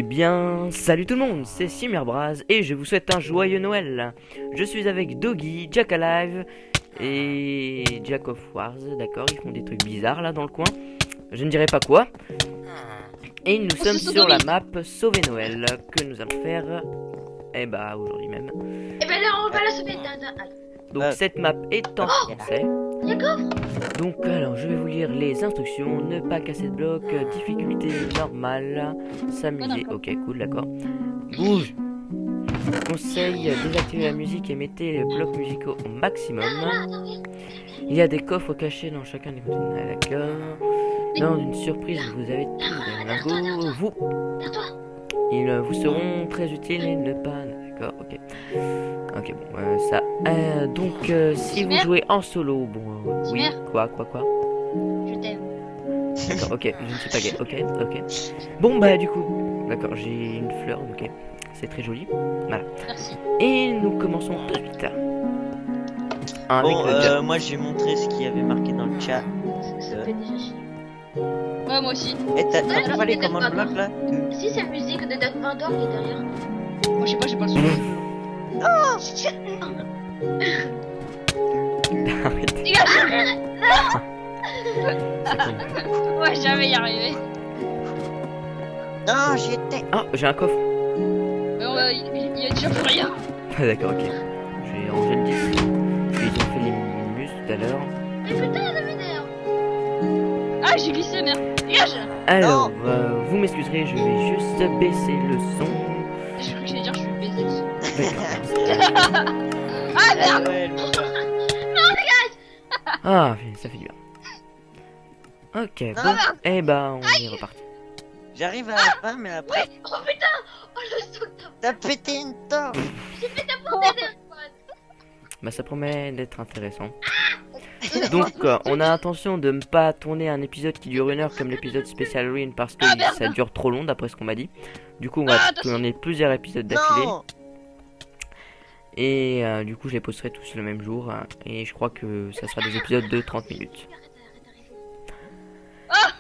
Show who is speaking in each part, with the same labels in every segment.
Speaker 1: Eh bien, salut tout le monde, c'est Simerbraz et je vous souhaite un joyeux Noël. Je suis avec Doggy, Jack Alive et Jack of Wars, d'accord, ils font des trucs bizarres là dans le coin. Je ne dirai pas quoi. Et nous sommes sur la map Sauver Noël que nous allons faire, eh bah, aujourd'hui même.
Speaker 2: Et ben là, on va la sauver.
Speaker 1: Donc cette map est en français. Donc alors je vais vous lire les instructions. Ne pas casser de bloc, difficulté normale, s'amuser, ok cool d'accord. Bouge. Conseil, désactiver la musique et mettez les blocs musicaux au maximum. Il y a des coffres cachés dans chacun des conteneurs, d'accord. Dans une surprise vous avez tous des lingots. Ils vous seront très utiles et ne pas... D'accord, ok. Ok, bon, ça... donc, si vous jouez en solo, bon... oui, quoi
Speaker 2: Je t'aime.
Speaker 1: D'accord, ok, je ne suis pas gay, ok. Bon, bah, du coup... D'accord, j'ai une fleur, ok. C'est très joli. Voilà.
Speaker 2: Merci.
Speaker 1: Et nous commençons tout de suite.
Speaker 3: Bon, moi, j'ai montré ce qu'il y avait marqué dans le chat.
Speaker 2: Ça fait déjà chier.
Speaker 4: Ouais, moi aussi.
Speaker 3: Et t'as pas les commandes blocs là?
Speaker 2: Si, c'est la musique de Dark Vador qui est derrière.
Speaker 4: Moi, je sais pas, j'ai pas le son.
Speaker 1: Arrêtez.
Speaker 4: Ouais, jamais y arriver.
Speaker 3: Non, j'y étais.
Speaker 1: Ah, j'ai un coffre.
Speaker 4: Mais il y a déjà plus rien.
Speaker 1: Ah, d'accord, ok. J'ai rangé le disque. Ils ont fait les minus tout à l'heure.
Speaker 2: Mais putain, ça m'énerve.
Speaker 4: Ah, j'ai glissé, merde. Dégage.
Speaker 1: Alors, vous m'excuserez, je vais juste baisser le son.
Speaker 4: Je crois que j'allais dire, je suis baisé.
Speaker 1: D'accord.
Speaker 4: Ah, merde.
Speaker 3: Ouais,
Speaker 1: Ah, ça fait du bien. Ok,
Speaker 3: Non,
Speaker 1: bon, eh ben, on est reparti.
Speaker 3: j'arrive à la fin, mais après,
Speaker 2: Oh putain. Oh le son que
Speaker 3: t'as pété une torche.
Speaker 2: j'ai fait ta portée de
Speaker 1: Bah, ça promet d'être intéressant. Donc, on a intention de ne pas tourner un épisode qui dure 1 heure comme l'épisode spécial Halloween parce que ça dure trop long d'après ce qu'on m'a dit. Du coup, on va tourner plusieurs épisodes d'affilée.
Speaker 3: Non.
Speaker 1: Et du coup, je les posterai tous le même jour. Et je crois que ça sera des épisodes de 30 minutes.
Speaker 4: Ah.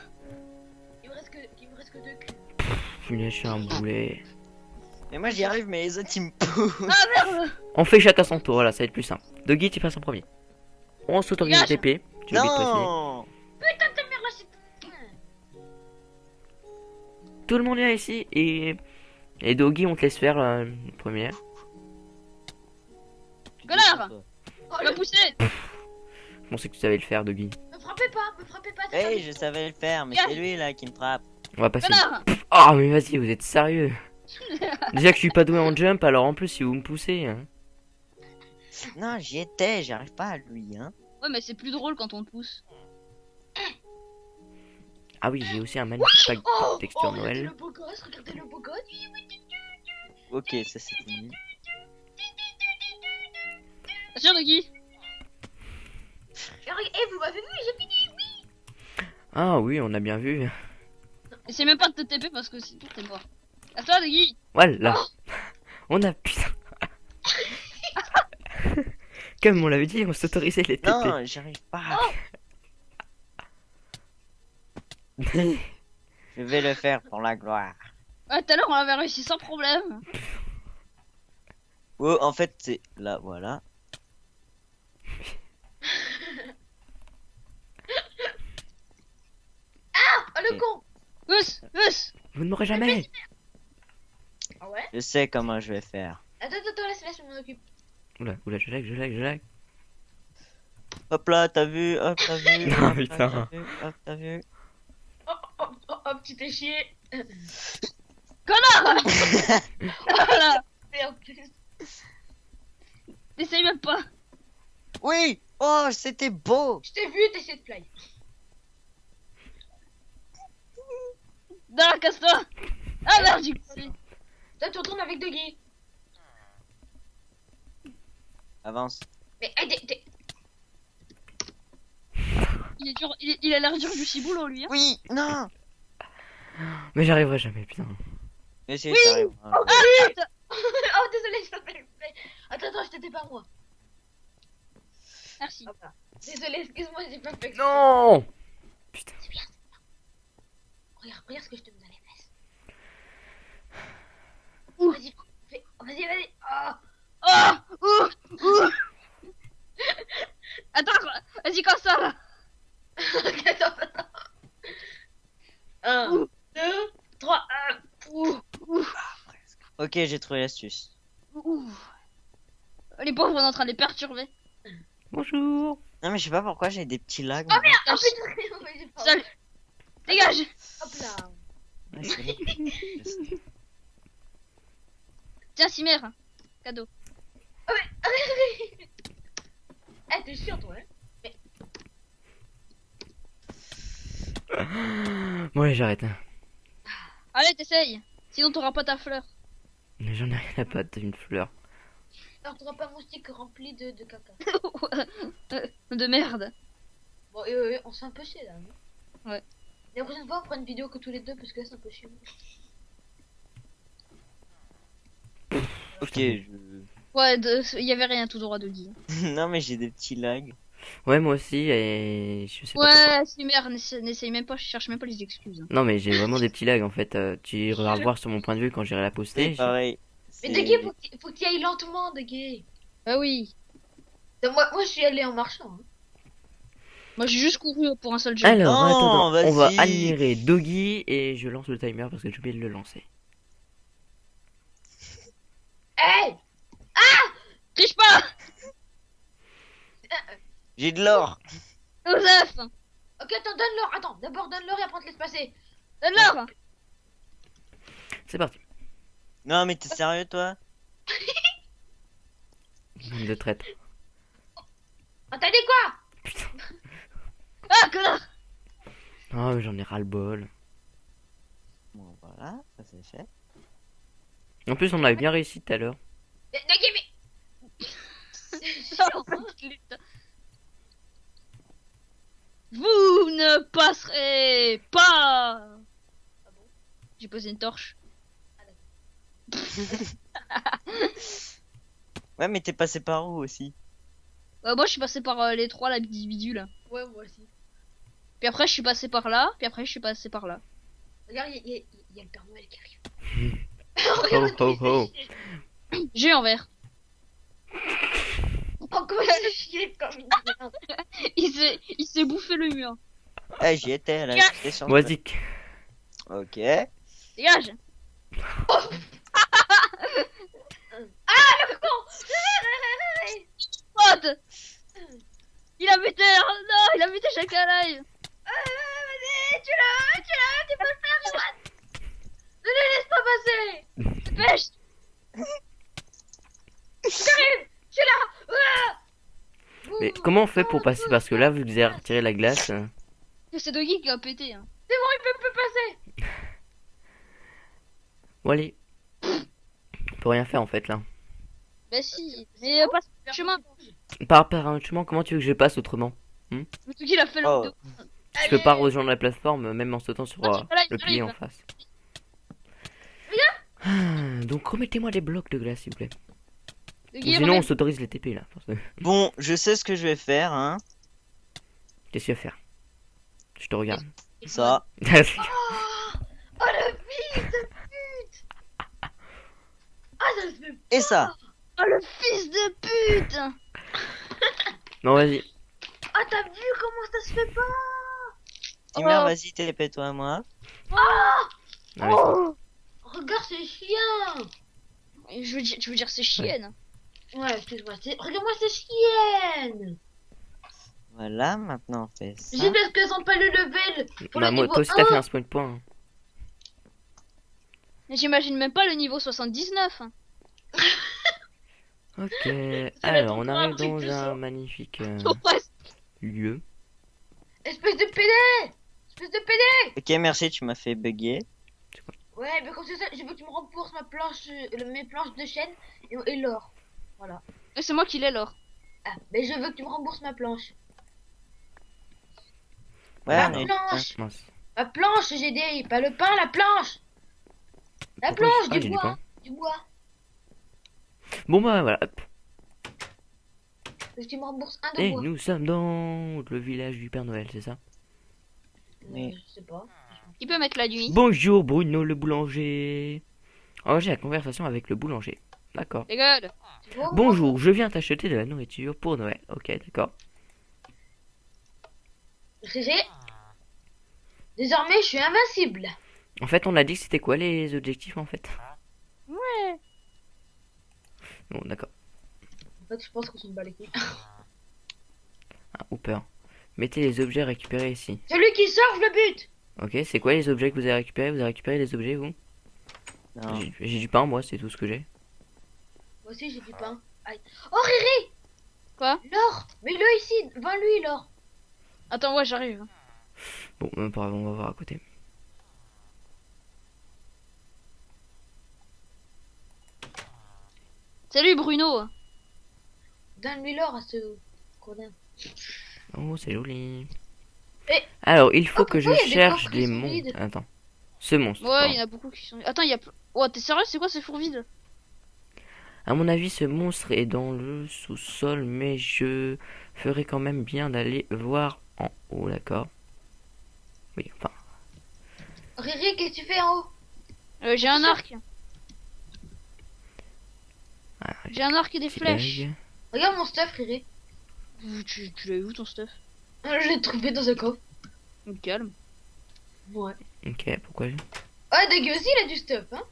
Speaker 2: Il me reste que 2 culs.
Speaker 1: Je me lâche un boulet.
Speaker 3: Mais moi, j'y arrive, mais les autres, ils me poussent.
Speaker 4: Ah, merde.
Speaker 1: On fait chacun son tour, voilà, ça va être plus simple. Doggy, tu passes en premier. On s'autorise le TP. Tu oublies de préciser.
Speaker 3: Non.
Speaker 2: Putain, ta mère, là, c'est...
Speaker 1: Tout le monde vient ici et Doggy, on te laisse faire la première.
Speaker 4: Connard.
Speaker 2: Oh,
Speaker 4: Tu m'as poussé.
Speaker 1: Je pensais que tu savais le faire, Doggy.
Speaker 2: me frappez pas.
Speaker 3: Hey, je savais le faire, mais c'est lui là qui me frappe.
Speaker 1: On va passer.
Speaker 4: Connard.
Speaker 1: Oh, mais vas-y, vous êtes sérieux? Déjà que je suis pas doué en jump, alors en plus, si vous me poussez. Hein.
Speaker 3: Non, j'y étais, j'arrive pas à lui, hein.
Speaker 4: Ouais, mais c'est plus drôle quand on te pousse.
Speaker 1: Ah oui, j'ai aussi un magnifique pack de texture
Speaker 2: regardez
Speaker 1: Noël.
Speaker 2: le beau gosse, regardez le beau gosse.
Speaker 3: Ok, ça c'était nul.
Speaker 4: Attention, Doggy.
Speaker 2: Eh, vous m'avez vu, j'ai fini.
Speaker 1: Ah oui, on a bien vu.
Speaker 4: Essaye même pas de te TP parce que sinon t'es mort. À toi, Doggy.
Speaker 1: Voilà. On a... Putain. Comme on l'avait dit, on s'autorisait les TP.
Speaker 3: Non, j'arrive pas. Je vais le faire pour la gloire.
Speaker 4: Ouais, tout à l'heure on l'avait réussi sans problème.
Speaker 3: Oh, en fait, c'est là, voilà.
Speaker 2: Oh, le con.
Speaker 4: Us.
Speaker 1: Vous ne m'aurez jamais.
Speaker 2: Ah ouais.
Speaker 3: Je sais comment je vais faire.
Speaker 2: Attends, laisse, je m'en occupe.
Speaker 1: Oula, je lag.
Speaker 3: Hop là, t'as vu, hop, t'as vu.
Speaker 1: Ah,
Speaker 3: hop, là,
Speaker 1: putain.
Speaker 3: t'as vu, hop, t'as vu.
Speaker 2: Oh, petit t'es chier.
Speaker 4: Connard. Voilà.
Speaker 2: Et en plus.
Speaker 4: T'essayes même pas.
Speaker 3: Oui. Oh, c'était beau.
Speaker 2: Je t'ai vu, t'essayais de fly.
Speaker 4: Non, casse-toi. Ah merde, j'ai glissé.
Speaker 2: Toi, tu retournes avec Doggy.
Speaker 3: Avance.
Speaker 2: Mais,
Speaker 4: Il est dur, il a l'air dur du ciboulot lui. Hein.
Speaker 3: Oui, non.
Speaker 1: Mais j'arriverai jamais, putain.
Speaker 3: Mais c'est
Speaker 4: Oui.
Speaker 3: sérieux.
Speaker 4: Ah,
Speaker 2: oh, désolé, je t'appelle. Attends, je t'étais pas moi.
Speaker 4: merci.
Speaker 2: Ah bah. Désolé, excuse-moi, j'ai pas fait.
Speaker 1: Non. Putain.
Speaker 2: C'est bien. Regarde ce que je te mets dans les fesses. Vas-y, vas-y.
Speaker 4: Oh, ouh. Attends, vas-y, comme ça, là.
Speaker 2: Attends. 1, 2, 3.
Speaker 3: Ok, j'ai trouvé l'astuce.
Speaker 4: Les pauvres, on est en train de les perturber.
Speaker 1: Bonjour.
Speaker 3: Non, mais je sais pas pourquoi j'ai des petits lags.
Speaker 2: Oh
Speaker 3: moi.
Speaker 2: merde. Ah putain. Ouais, j'ai pas-
Speaker 4: Seul. Dégage.
Speaker 2: Hop là.
Speaker 3: Ouais, c'est bon.
Speaker 4: Tiens, Cimer. Cadeau.
Speaker 2: Eh, t'es chiant, toi, hein.
Speaker 1: Ouais, j'arrête.
Speaker 4: Allez, t'essayes. Sinon, t'auras pas ta fleur.
Speaker 1: Mais j'en ai rien à battre d'une fleur.
Speaker 2: Alors, t'auras pas mon stick rempli de caca.
Speaker 4: De merde.
Speaker 2: Bon, on s'est un peu chier là. Non
Speaker 4: Ouais.
Speaker 2: La prochaine fois, on fera une vidéo que tous les deux parce que là, c'est un peu chiant.
Speaker 3: Ok, je...
Speaker 4: Ouais, il y avait rien tout droit de Guy.
Speaker 3: Non, mais j'ai des petits lags.
Speaker 1: Ouais, moi aussi, et je sais pas pourquoi.
Speaker 4: Ouais, Cimer, n'essaye même pas, je cherche même pas les excuses.
Speaker 1: Non, mais j'ai vraiment des petits lags en fait. Tu vas revoir sur mon point de vue quand j'irai la poster.
Speaker 3: C'est pareil.
Speaker 2: Mais
Speaker 3: C'est-
Speaker 2: Degay, faut que tu ailles lentement, Degay.
Speaker 4: Bah oui.
Speaker 2: Donc, moi, je suis allé en marchant. Hein.
Speaker 4: Moi, j'ai juste couru pour un seul jeu.
Speaker 1: Alors,
Speaker 3: Non,
Speaker 1: attends, on va
Speaker 3: vas-y.
Speaker 1: admirer Doggy et je lance le timer parce que j'ai oublié de le lancer.
Speaker 2: Hey.
Speaker 4: Triche pas.
Speaker 3: J'ai de l'or.
Speaker 4: Joseph,
Speaker 2: Ok, attends, donne-leur. Attends, d'abord donne-leur et après on te laisse passer.
Speaker 4: donne-leur.
Speaker 1: C'est parti.
Speaker 3: Non, mais t'es sérieux, toi?
Speaker 1: Bande de traître.
Speaker 2: Oh, t'as dit quoi?
Speaker 4: Ah, connard.
Speaker 1: Oh, mais j'en ai ras le bol.
Speaker 3: Bon, voilà, ça c'est fait.
Speaker 1: En plus, on avait bien réussi tout à l'heure.
Speaker 2: Degay, mais.
Speaker 4: Vous ne passerez pas. J'ai posé une torche.
Speaker 3: Ouais, mais t'es passé par où aussi?
Speaker 4: Moi, je suis passé par les trois individus là.
Speaker 2: Ouais, moi aussi.
Speaker 4: Puis après, je suis passé par là. Puis après, je suis passé par là.
Speaker 2: Regarde, il y a le Père Noël qui arrive.
Speaker 1: Ho ho ho.
Speaker 4: J'ai eu en vert.
Speaker 2: Oh, comment ça chier comme une merde.
Speaker 4: Il s'est bouffé le mur.
Speaker 3: Eh, j'y étais, là, j'étais sur...
Speaker 1: Moisique.
Speaker 3: Ok.
Speaker 4: Dégage. Pote. Il a buté. Oh non, il a buté chacun live.
Speaker 2: Vas-y, tu peux le faire, Johan. Ne les laisse pas passer.
Speaker 4: Dépêche.
Speaker 2: J'arrive, je suis là.
Speaker 1: Mais comment on fait pour passer? Parce que là, vu que vous avez retiré la glace.
Speaker 4: C'est Doggy qui a pété. Hein.
Speaker 2: C'est bon, il peut passer.
Speaker 1: Bon, allez. On peut rien faire en fait là.
Speaker 4: Bah si. Mais passe le chemin.
Speaker 1: Par un chemin, comment tu veux que je passe autrement?
Speaker 4: Le Doggy il a fait le.
Speaker 3: Oh.
Speaker 1: Je peux pas rejoindre la plateforme même en sautant sur
Speaker 4: Ah, voilà, il
Speaker 1: le pilier en
Speaker 4: arrive.
Speaker 1: face. Donc remettez-moi des blocs de glace s'il vous plaît.
Speaker 4: Doggy,
Speaker 1: Sinon on
Speaker 4: remets-
Speaker 1: s'autorise les TP là.
Speaker 3: Bon, je sais ce que je vais faire, hein.
Speaker 1: Qu'est-ce que tu vas faire? Je te regarde.
Speaker 3: Ça.
Speaker 2: Oh, le fils de pute. Ah, ça se fait.
Speaker 3: Et ça.
Speaker 4: Oh le fils de pute.
Speaker 1: Non vas-y.
Speaker 2: Ah, t'as vu comment ça se fait pas?
Speaker 3: Timer,
Speaker 4: Oh.
Speaker 3: vas-y, télépète-toi à moi.
Speaker 1: Non, laisse-moi.
Speaker 4: Oh.
Speaker 2: Regarde ces chiens.
Speaker 4: Je veux dire c'est chienne.
Speaker 2: Ouais, excuse-moi. Regarde-moi ces chiennes.
Speaker 3: Voilà, maintenant on fait ça.
Speaker 2: J'ai parce qu'elles ont pas le level. Pour
Speaker 1: Bah,
Speaker 2: le
Speaker 1: moi,
Speaker 2: niveau
Speaker 1: toi aussi t'as
Speaker 2: 1.
Speaker 1: fait un spawn point. Hein.
Speaker 4: Mais j'imagine même pas le niveau 79. Hein.
Speaker 1: Ok.
Speaker 2: va
Speaker 1: Alors
Speaker 2: être
Speaker 1: on arrive
Speaker 2: encore un truc
Speaker 1: dans
Speaker 2: de
Speaker 1: un
Speaker 2: ça.
Speaker 1: magnifique
Speaker 4: Oh, presque.
Speaker 1: lieu.
Speaker 2: Espèce de PD. Espèce de PD.
Speaker 3: Ok, merci, tu m'as fait bugger.
Speaker 2: Ouais, mais comme c'est ça, je veux que tu me rembourses ma planche, mes planches de chaîne et l'or. Voilà.
Speaker 4: Et c'est moi qui l'ai l'or.
Speaker 2: Ah, mais je veux que tu me rembourses ma planche.
Speaker 3: Ouais,
Speaker 2: La
Speaker 3: on a eu-
Speaker 2: planche.
Speaker 1: Mince.
Speaker 2: La planche, j'ai dit, pas le pain, la planche. La
Speaker 1: Pourquoi
Speaker 2: planche,
Speaker 1: j'ai- ah,
Speaker 2: du
Speaker 1: j'ai du
Speaker 2: bois.
Speaker 1: pain.
Speaker 2: Du bois.
Speaker 1: Bon bah voilà. Hop.
Speaker 2: Que tu me rembourses un de
Speaker 1: Et
Speaker 2: bois.
Speaker 1: nous sommes dans le village du Père Noël, c'est ça?
Speaker 3: Oui.
Speaker 2: Je sais pas.
Speaker 4: Il peut mettre la nuit.
Speaker 1: Bonjour Bruno le boulanger. Enregistrer la conversation avec le boulanger. D'accord.
Speaker 4: Les gars,
Speaker 2: Tu vois,
Speaker 1: Bonjour, je viens t'acheter de la nourriture pour Noël. Ok, d'accord.
Speaker 2: Riri, désormais, je suis invincible.
Speaker 1: En fait, on a dit que c'était quoi les objectifs en fait?
Speaker 4: ouais.
Speaker 1: Bon, d'accord.
Speaker 2: En fait, je pense qu'on s'en bat les couilles.
Speaker 1: Ah, ou peur. Mettez les objets récupérés ici.
Speaker 2: Celui qui sort, je le bute.
Speaker 1: Ok, c'est quoi les objets que vous avez récupérés? Vous avez récupéré les objets, vous?
Speaker 3: Non.
Speaker 1: J'ai du pain, moi, c'est tout ce que j'ai.
Speaker 2: Moi aussi, j'ai du pain. Aïe. Oh, Riri,
Speaker 4: Quoi?
Speaker 2: l'or. Mets-le ici, devant lui, l'or.
Speaker 4: Attends, ouais, j'arrive.
Speaker 1: Bon, même pas, on va voir à côté.
Speaker 4: Salut Bruno.
Speaker 2: Donne-lui l'or à ce connard.
Speaker 1: Oh, c'est joli.
Speaker 2: Eh.
Speaker 1: Alors, il faut
Speaker 2: Oh,
Speaker 1: que je
Speaker 2: pourquoi il y a des
Speaker 1: cherche
Speaker 2: coffres qui
Speaker 1: des
Speaker 2: sont
Speaker 1: monstres.
Speaker 2: vides
Speaker 1: Attends. Ce monstre.
Speaker 4: Ouais, il y
Speaker 1: pardon.
Speaker 4: en a beaucoup qui sont. Attends, il y a. Oh, t'es sérieux? C'est quoi ces fours vides?
Speaker 1: À mon avis, ce monstre est dans le sous-sol, mais je ferais quand même bien d'aller voir en haut, d'accord? Oui, enfin.
Speaker 2: Riri, qu'est-ce que tu fais en haut?
Speaker 4: J'ai un arc.
Speaker 1: Ah,
Speaker 4: J'ai un arc et des
Speaker 1: petit
Speaker 4: flèches.
Speaker 1: bug.
Speaker 2: Regarde mon stuff, Riri.
Speaker 4: Tu l'as eu où ton stuff?
Speaker 2: Je l'ai trouvé dans un coffre.
Speaker 4: Calme.
Speaker 2: Ouais.
Speaker 1: Ok, pourquoi?
Speaker 2: Ah, Daggy aussi, il a du stuff, hein.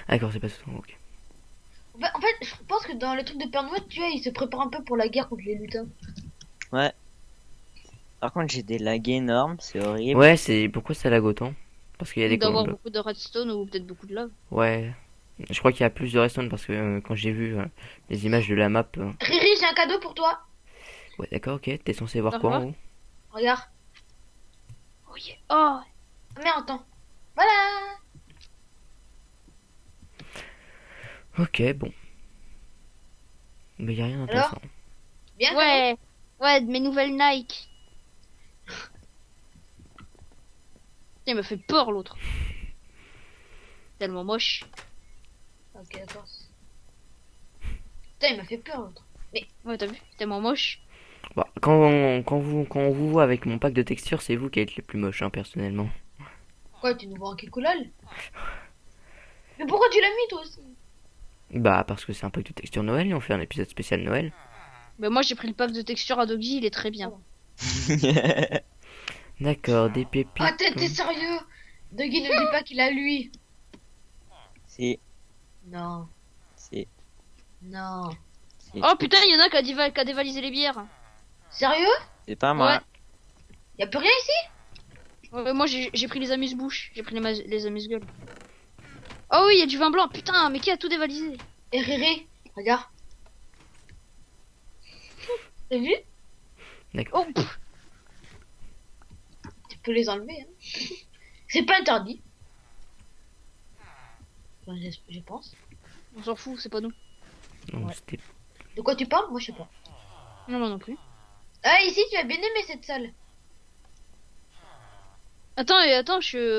Speaker 1: Ah, d'accord, c'est pas tout. Ok.
Speaker 2: En fait, je pense que dans le truc de Père Noël, tu vois, il se prépare un peu pour la guerre contre les lutins.
Speaker 3: Ouais. Par contre, j'ai des lags énormes, c'est horrible.
Speaker 1: Ouais, c'est pourquoi ça lag autant? Parce qu'il y a des
Speaker 4: Il doit avoir
Speaker 1: commandes.
Speaker 4: beaucoup de redstone ou peut-être beaucoup de lave.
Speaker 1: Ouais. Je crois qu'il y a plus de redstone parce que quand j'ai vu les images de la map.
Speaker 2: Riri, j'ai un cadeau pour toi.
Speaker 1: Ouais, d'accord, ok. T'es censé voir
Speaker 4: Au
Speaker 1: quoi en
Speaker 4: revoir.
Speaker 1: haut?
Speaker 2: Regarde.
Speaker 4: Oh yeah. Oh.
Speaker 2: Ah, mais attends. Voilà.
Speaker 1: Ok, bon. Mais y a rien d'intéressant.
Speaker 2: Bien.
Speaker 4: Ouais. Ouais, de mes nouvelles Nike. Putain, il m'a fait peur l'autre. Tellement moche.
Speaker 2: Ok, d'accord. Putain, il m'a fait peur l'autre.
Speaker 4: Ouais, t'as vu? Tellement moche.
Speaker 1: Bah, quand on vous voit avec mon pack de textures, c'est vous qui êtes les plus moches, hein, personnellement.
Speaker 2: Quoi, tu nous vois en Kekulol? Mais pourquoi tu l'as mis toi aussi?
Speaker 1: Bah, parce que c'est un pack de textures Noël et on fait un épisode spécial Noël.
Speaker 4: Mais moi j'ai pris le pack de texture à Doggy, il est très bien.
Speaker 1: D'accord, des pépites.
Speaker 2: Ah, t'es sérieux? Daggy ne dit pas qu'il a lui.
Speaker 3: Si,
Speaker 2: Non,
Speaker 3: si,
Speaker 2: non.
Speaker 3: si.
Speaker 4: Oh putain, il y en a qui a dévalisé les bières.
Speaker 2: Sérieux?
Speaker 3: C'est pas moi.
Speaker 4: Ouais.
Speaker 2: Y'a plus rien ici?
Speaker 4: Ouais, moi j'ai pris les amuse-bouches, j'ai pris les amuse-gueules. Oh oui, il y a du vin blanc, putain, mais qui a tout dévalisé?
Speaker 2: Et Riri, regarde. T'as vu?
Speaker 1: D'accord.
Speaker 4: Oh, pff,
Speaker 2: Tu peux les enlever, hein. C'est pas interdit. Enfin, je pense.
Speaker 4: on s'en fout, c'est pas nous.
Speaker 1: Non,
Speaker 2: Ouais.
Speaker 1: c'était.
Speaker 2: De quoi tu parles? Moi, je sais pas.
Speaker 4: Non, moi non plus.
Speaker 2: Ah, ici, tu as bien aimé cette salle.
Speaker 4: Attends,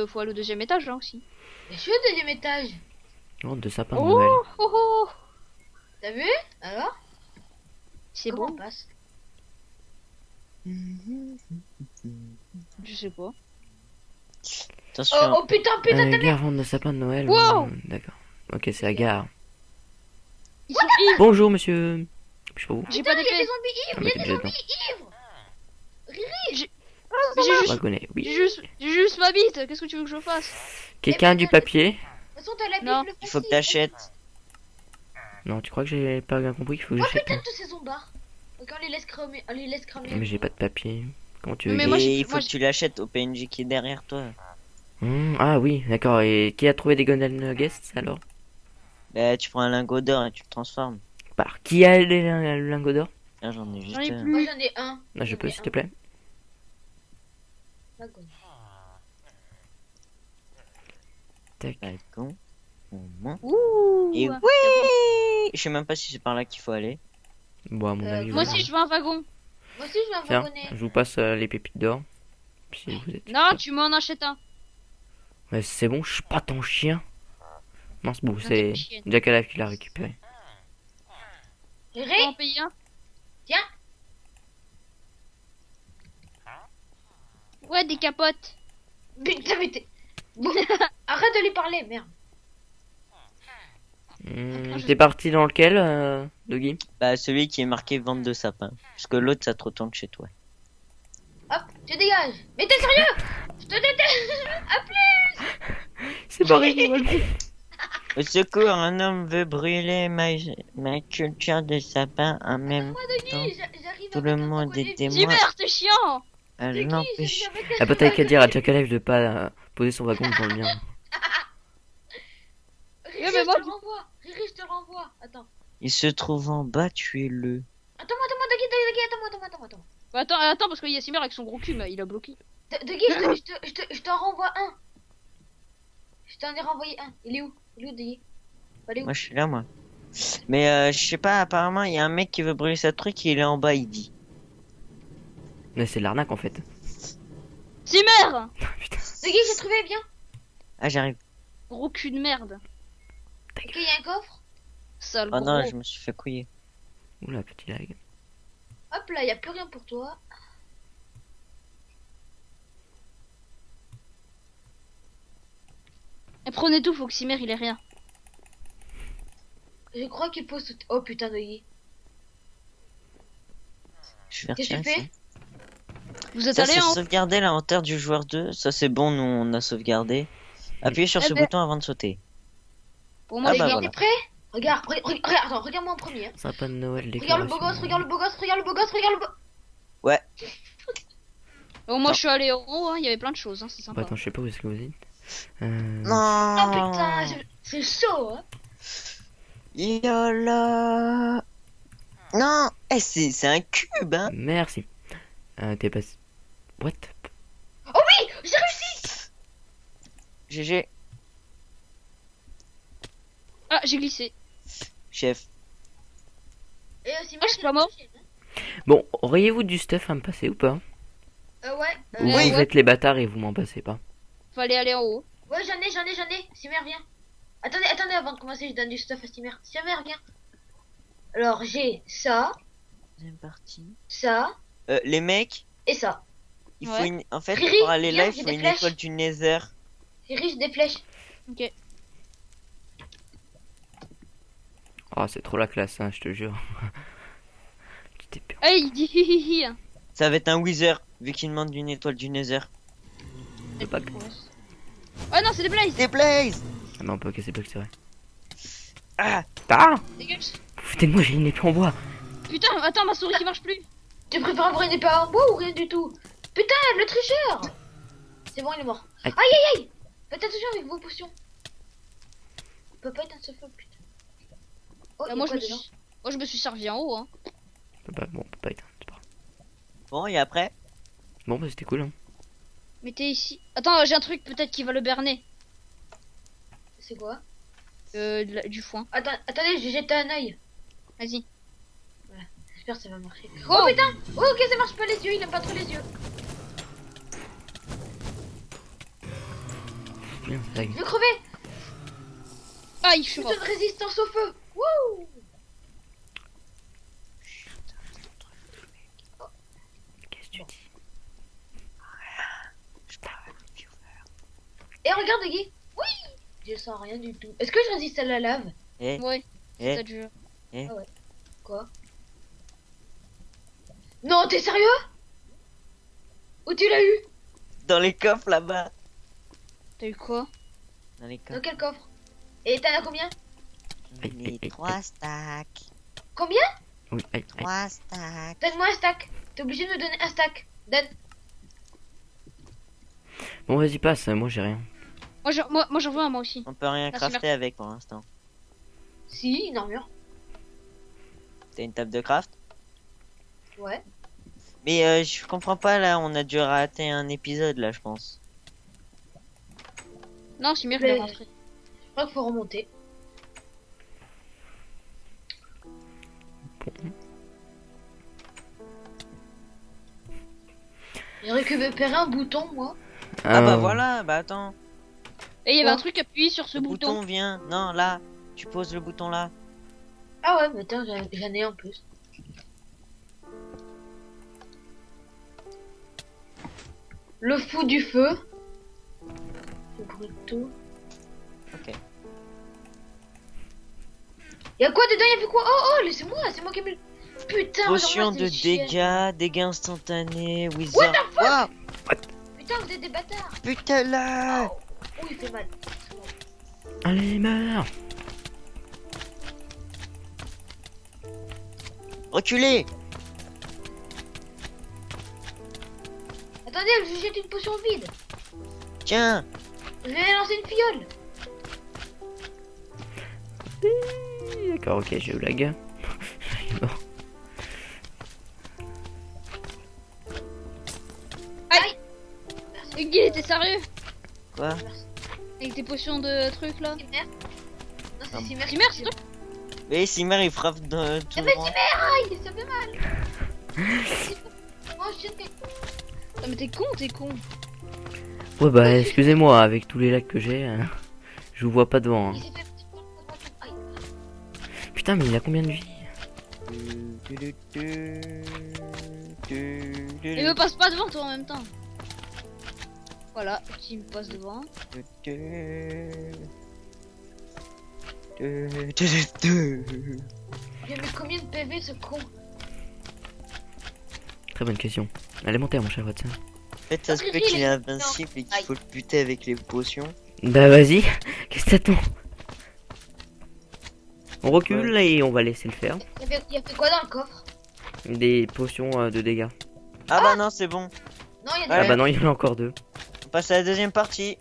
Speaker 4: faut aller au deuxième étage là aussi.
Speaker 2: Je suis au deuxième étage.
Speaker 1: Oh, de sapin de
Speaker 4: Oh,
Speaker 1: Noël.
Speaker 4: oh, oh.
Speaker 2: T'as vu? Alors?
Speaker 4: C'est
Speaker 2: Comment
Speaker 4: bon,
Speaker 2: on passe?
Speaker 4: je sais pas.
Speaker 3: Attention.
Speaker 2: Oh putain, putain, t'as
Speaker 1: Gare vente de sapin de Noël.
Speaker 4: Wow.
Speaker 1: D'accord. Ok, c'est la gare.
Speaker 4: Ils sont ivres.
Speaker 1: Bonjour, monsieur. Je sais pas où.
Speaker 4: J'ai
Speaker 2: Putain,
Speaker 4: pas
Speaker 2: il y a
Speaker 4: d'épée.
Speaker 2: des zombies ivres,
Speaker 1: Ah,
Speaker 2: il y
Speaker 1: mais
Speaker 2: a
Speaker 1: t'es
Speaker 2: des
Speaker 1: déjà
Speaker 2: zombies ivres.
Speaker 4: Mais j'ai
Speaker 1: On
Speaker 4: juste,
Speaker 1: la connaît, oui.
Speaker 4: j'ai juste ma bite. Qu'est-ce que tu veux que je fasse?
Speaker 1: Quelqu'un a du papier?
Speaker 2: De toute façon, t'as la
Speaker 4: Non.
Speaker 2: Bible
Speaker 3: Il faut que
Speaker 2: facile.
Speaker 3: t'achètes.
Speaker 1: Non, tu crois que j'ai pas bien compris qu'il faut que
Speaker 2: Oh
Speaker 1: j'achète?
Speaker 2: putain, tous ces zombards. Ok, on les laisse cramer. On les laisse cramer.
Speaker 1: Mais j'ai pas de papier. Comment tu veux
Speaker 4: Mais
Speaker 1: que
Speaker 4: moi,
Speaker 1: j'aille?
Speaker 3: Et
Speaker 4: j'ai-
Speaker 3: il faut que tu l'achètes au PNJ qui est derrière toi.
Speaker 1: Ah oui, d'accord. Et qui a trouvé des Golden Guests alors?
Speaker 3: Bah, tu prends un lingot d'or et tu le transformes.
Speaker 1: Bah, qui a les lingots d'or?
Speaker 3: Là, j'en ai juste
Speaker 4: J'en ai
Speaker 3: un.
Speaker 4: plus.
Speaker 2: Moi, j'en ai un.
Speaker 1: Ah, je
Speaker 2: J'en
Speaker 1: peux,
Speaker 2: ai
Speaker 1: s'il
Speaker 2: un.
Speaker 1: te plaît?
Speaker 2: D'accord.
Speaker 1: Tac.
Speaker 3: Balcon. Au moins.
Speaker 4: Ouh.
Speaker 3: Et
Speaker 4: Ouais.
Speaker 3: oui. Je sais même pas si c'est par là qu'il faut aller.
Speaker 1: Bon, à mon avis,
Speaker 4: Moi
Speaker 1: oui.
Speaker 4: aussi, je veux un wagon.
Speaker 2: Moi aussi, je vais
Speaker 1: Tiens,
Speaker 2: wagonner.
Speaker 1: je vous passe les pépites d'or. Si vous êtes.
Speaker 4: Non, tu m'en achètes un.
Speaker 1: Ouais, c'est bon, je suis pas ton chien. Non, c'est bon,
Speaker 4: Non,
Speaker 1: c'est
Speaker 4: t'es une chienne.
Speaker 1: Jack Alive qui l'a récupéré.
Speaker 4: Tu peux
Speaker 2: Riri,
Speaker 4: en payer un?
Speaker 2: tiens.
Speaker 4: Ouais, des capotes.
Speaker 2: Putain, mais t'es. Bon, arrête de lui parler, merde.
Speaker 1: T'es parti dans lequel, Doggy?
Speaker 3: Bah, celui qui est marqué vente de sapin. Parce que l'autre, ça te retourne chez toi.
Speaker 2: Hop, tu dégages. Mais t'es sérieux? Je te déteste. À plus.
Speaker 1: C'est barré, je vois.
Speaker 3: Au secours, un homme veut brûler ma culture de sapin en même
Speaker 2: Moi,
Speaker 3: temps.
Speaker 2: Doggy, j'arrive
Speaker 3: Tout
Speaker 2: avec
Speaker 3: le
Speaker 2: un
Speaker 3: monde
Speaker 2: crocodile.
Speaker 3: était
Speaker 4: Timer,
Speaker 3: moi
Speaker 4: t'es chiant.
Speaker 3: à
Speaker 2: Doggy,
Speaker 3: l'empêcher.
Speaker 2: j'arrive avec un
Speaker 1: Ah, bah t'as qu'à
Speaker 2: crocodile.
Speaker 1: dire à Jack Alive de pas poser son wagon devant le mien.
Speaker 2: Riri,
Speaker 4: Ouais, mais moi,
Speaker 2: je te le renvoie. Riri, je te le renvoie. Attends.
Speaker 3: Il se trouve en bas, tuez-le.
Speaker 2: Attends-moi, Doggy, attends-moi.
Speaker 4: Bah, attends, parce qu'il y a Simer avec son gros cul, mais il a bloqué.
Speaker 2: Doggy, je t'en renvoie un. Je t'en ai renvoyé un. Il est où, Doggy? Allez où?
Speaker 3: Moi, je suis là, moi. Mais je sais pas, apparemment, il y a un mec qui veut brûler sa truc et il est en bas, il dit.
Speaker 1: Mais c'est de l'arnaque en fait.
Speaker 4: Simer.
Speaker 1: Putain.
Speaker 2: Doggy, j'ai trouvé, viens.
Speaker 3: Ah, j'arrive.
Speaker 4: Gros cul de merde.
Speaker 2: Ok, il y a un coffre.
Speaker 4: Sale
Speaker 3: Oh
Speaker 4: gros.
Speaker 3: non, je me suis fait couiller.
Speaker 1: Oula, petit lag.
Speaker 2: Hop là, il y a plus rien pour toi.
Speaker 4: Et prenez tout, faut que Simer il ait rien.
Speaker 2: Je crois qu'il pose tout... Oh putain, Doggy.
Speaker 3: Je vais
Speaker 2: Qu'est-ce que
Speaker 3: retirer
Speaker 2: tu
Speaker 3: ça.
Speaker 2: fais?
Speaker 4: Vous êtes
Speaker 3: Ça,
Speaker 4: allé
Speaker 3: c'est
Speaker 4: en.
Speaker 3: sauvegarder l'inventaire du joueur 2. Ça, c'est bon, nous, on a sauvegardé. Appuyez sur
Speaker 4: Eh
Speaker 3: ce
Speaker 4: ben-
Speaker 3: bouton avant de sauter.
Speaker 4: Pour moi,
Speaker 3: Ah
Speaker 4: les
Speaker 3: bah
Speaker 4: gars.
Speaker 3: voilà.
Speaker 2: T'es prêt? Regarde, attends, regarde-moi en premier. Hein.
Speaker 1: Sapin de Noël,
Speaker 2: Regarde le beau
Speaker 1: décoration.
Speaker 2: gosse, regarde le beau gosse, regarde le beau gosse, regarde le beau...
Speaker 3: Ouais.
Speaker 4: Bon, moi, je suis allé en haut, hein, il y avait plein de choses, hein, c'est
Speaker 1: Bah,
Speaker 4: sympa.
Speaker 1: attends, je sais pas où est-ce que vous êtes.
Speaker 3: Non.
Speaker 2: Oh putain, c'est chaud, hein.
Speaker 3: Yola. Non. Eh, c'est un cube, hein.
Speaker 1: Merci. T'es pas... What?
Speaker 2: Oh oui, j'ai réussi.
Speaker 3: GG.
Speaker 4: Ah, j'ai glissé.
Speaker 3: Chef.
Speaker 2: Et aussi,
Speaker 4: Ah, je suis pas mort.
Speaker 1: Bon, auriez-vous du stuff à me passer ou pas?
Speaker 2: Ouais.
Speaker 1: Ou
Speaker 4: Oui.
Speaker 1: vous
Speaker 4: Ouais.
Speaker 1: êtes les bâtards et vous m'en passez pas?
Speaker 4: Fallait aller en haut.
Speaker 2: Ouais, j'en ai. Simer, viens. Attendez, avant de commencer, je donne du stuff à Simer. Simer, viens. Alors, j'ai ça,
Speaker 3: Deuxième partie.
Speaker 2: ça
Speaker 3: Les mecs,
Speaker 2: et ça.
Speaker 3: il
Speaker 4: Ouais.
Speaker 3: faut une... En fait,
Speaker 2: Riri,
Speaker 3: pour aller
Speaker 2: viens,
Speaker 3: là, il
Speaker 2: j'ai
Speaker 3: faut
Speaker 2: des
Speaker 3: une
Speaker 2: flèches.
Speaker 3: étoile du Nether.
Speaker 2: J'ai riche des flèches.
Speaker 4: Ok.
Speaker 1: Oh, c'est trop la classe, hein, je te jure. Tu t'es perdu.
Speaker 4: Ah, il dit hi hi hi.
Speaker 3: Ça va être un Wither, vu qu'il demande une étoile du Nether.
Speaker 1: C'est pas...
Speaker 4: Ah non, c'est des blazes.
Speaker 3: Des Blaze.
Speaker 1: Ah mais on peut casser bloc, c'est vrai.
Speaker 3: Ah.
Speaker 1: Ah!
Speaker 4: Dégage.
Speaker 1: Foutez-moi, j'ai une épée en bois.
Speaker 4: Putain, attends, ma souris qui marche plus.
Speaker 2: Tu préfères avoir une épée en bois ou rien du tout? Putain, le tricheur. C'est bon, il est mort.
Speaker 1: Aïe.
Speaker 2: Aïe. Faites attention avec vos potions. Il peut pas être un seul feu, putain. Oh, il y a
Speaker 4: Moi,
Speaker 2: quoi
Speaker 4: je me
Speaker 2: dedans?
Speaker 4: suis... Moi, je me suis servi en haut, hein.
Speaker 1: Bon, on peut pas éteindre, c'est pas grave.
Speaker 3: Bon, et après?
Speaker 1: Bon, bah c'était cool, hein.
Speaker 4: Mettez ici. Attends, j'ai un truc peut-être qui va le berner.
Speaker 2: C'est quoi?
Speaker 4: Du foin.
Speaker 2: Attendez, j'ai jeté un œil.
Speaker 4: Vas-y.
Speaker 2: J'espère que ça va marcher.
Speaker 4: Oh.
Speaker 2: Oh putain! Oh, ok, ça marche pas les yeux, il aime pas trop les yeux.
Speaker 1: Bien, ça lag.
Speaker 2: Je vais crever!
Speaker 4: Aïe, je suis
Speaker 2: Putain
Speaker 4: mort.
Speaker 2: de résistance au feu! Wouh!
Speaker 1: Qu'est-ce que tu dis?
Speaker 2: Et regarde, Guy! Oui! Je sens rien du tout. Est-ce que je résiste à la lave?
Speaker 3: Eh,
Speaker 4: Ouais,
Speaker 3: eh,
Speaker 4: ça dure.
Speaker 2: Quoi? Non, t'es sérieux? Où tu l'as eu?
Speaker 3: dans les coffres là-bas.
Speaker 4: T'as eu quoi?
Speaker 3: Dans les
Speaker 2: Dans
Speaker 3: coffres.
Speaker 2: quel coffre? Et t'en as combien?
Speaker 1: Aïe,
Speaker 3: Les
Speaker 1: aïe, aïe,
Speaker 3: 3 stacks.
Speaker 2: Combien?
Speaker 1: Oui, aïe, aïe.
Speaker 3: 3 stacks.
Speaker 2: Donne-moi un stack. T'es obligé de me donner un stack. Donne.
Speaker 1: Bon, vas-y, passe, moi j'ai rien.
Speaker 4: Moi j'en veux un, moi aussi.
Speaker 3: On peut rien
Speaker 4: Merci,
Speaker 3: crafter avec pour l'instant.
Speaker 2: Si, une armure.
Speaker 3: T'as une table de craft?
Speaker 2: Ouais.
Speaker 3: Mais je comprends pas là, on a dû rater un épisode là, je pense.
Speaker 4: Non, c'est mieux que
Speaker 2: Mais-
Speaker 4: de rentrer.
Speaker 2: Je crois qu'il faut remonter. J'ai récupéré un bouton, moi.
Speaker 3: Ah bah voilà, bah attends.
Speaker 4: Et il y avait
Speaker 2: Quoi
Speaker 4: un truc appuyé sur ce
Speaker 3: Le
Speaker 4: bouton.
Speaker 3: vient. Non, là. Tu poses le bouton là.
Speaker 2: Ah ouais, mais attends, j'en ai en plus. Le fou du feu. Je brûle tout.
Speaker 3: Ok.
Speaker 2: Y'a quoi dedans? Y'a fait quoi? Oh, laissez-moi, c'est moi qui ai mis le... Putain,
Speaker 3: Potion
Speaker 2: regarde-moi,
Speaker 3: de
Speaker 2: c'est chiant.
Speaker 3: dégâts instantanés,
Speaker 2: What
Speaker 3: Wizard.
Speaker 2: the fuck?
Speaker 3: Wow,
Speaker 2: Putain, vous êtes des bâtards.
Speaker 3: putain là.
Speaker 2: Oh, il fait mal.
Speaker 1: Allez, meurs.
Speaker 3: Reculez.
Speaker 2: Attendez, je jette une potion vide.
Speaker 3: Tiens.
Speaker 2: Je vais lancer une fiole.
Speaker 1: D'accord, ok, je blague. Il est mort.
Speaker 4: Guy, t'es sérieux?
Speaker 3: Quoi?
Speaker 4: Avec tes potions de trucs là?
Speaker 2: Cimer. Non, c'est Cimer.
Speaker 4: Cimer, c'est toi?
Speaker 3: Mais Simmer il frappe dans tout
Speaker 2: Ça
Speaker 3: le
Speaker 2: fait
Speaker 3: monde.
Speaker 2: Cimer, ça fait mal. Oh, shit.
Speaker 4: Ah, mais t'es con.
Speaker 1: Ouais, bah, excusez-moi, avec tous les lags que j'ai, je vous vois pas devant. Hein.
Speaker 2: Il s'est fait petit peu. Aïe.
Speaker 1: Putain, mais il a combien de vie?
Speaker 4: Il me passe pas devant toi en même temps. Voilà, il me passe devant.
Speaker 2: Il a mis combien de PV ce con?
Speaker 1: Très bonne question. Alimentaire, mon cher Watson.
Speaker 3: En fait, ça se peut qu'il est invincible et qu'il faut le buter avec les potions.
Speaker 1: Bah, vas-y, qu'est-ce que t'attends? On recule et on va laisser le faire.
Speaker 2: Il a fait quoi dans le coffre?
Speaker 1: Des potions de dégâts.
Speaker 3: Ah bah non, c'est bon.
Speaker 2: Non, il y a des
Speaker 1: Ah
Speaker 3: Ouais.
Speaker 1: bah non, il y en a encore deux.
Speaker 3: On passe à la deuxième partie.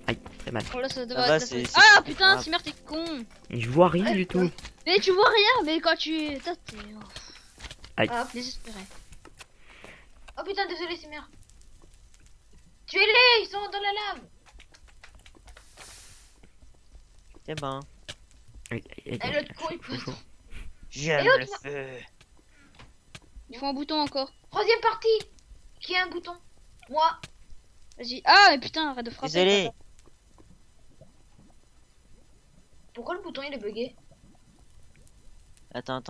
Speaker 1: Aïe, très mal.
Speaker 4: Oh là, ça
Speaker 3: Ah
Speaker 4: devrait
Speaker 3: bah,
Speaker 4: être
Speaker 3: c'est-
Speaker 4: Ah putain,
Speaker 3: Ah.
Speaker 4: Cimer, t'es con.
Speaker 1: Je vois rien du tout.
Speaker 4: Mais tu vois rien, mais quand tu. T'es
Speaker 2: Ah,
Speaker 4: désespéré.
Speaker 2: oh putain, désolé, Cimer. Tuez-les, ils sont dans la lave.
Speaker 3: C'est bon.
Speaker 1: Aïe, aïe,
Speaker 2: Et
Speaker 1: aïe,
Speaker 2: l'autre con, il
Speaker 1: chaud,
Speaker 2: pousse.
Speaker 1: chaud.
Speaker 3: J'aime
Speaker 2: Et
Speaker 3: le
Speaker 2: l'autre-
Speaker 3: feu.
Speaker 4: Il faut un bouton encore.
Speaker 2: Troisième partie. Qui a un bouton? Moi.
Speaker 4: Vas-y. Ah, mais putain, arrête de frapper.
Speaker 3: Désolé.
Speaker 4: papa.
Speaker 2: Pourquoi le bouton il est bugué?
Speaker 3: Attends.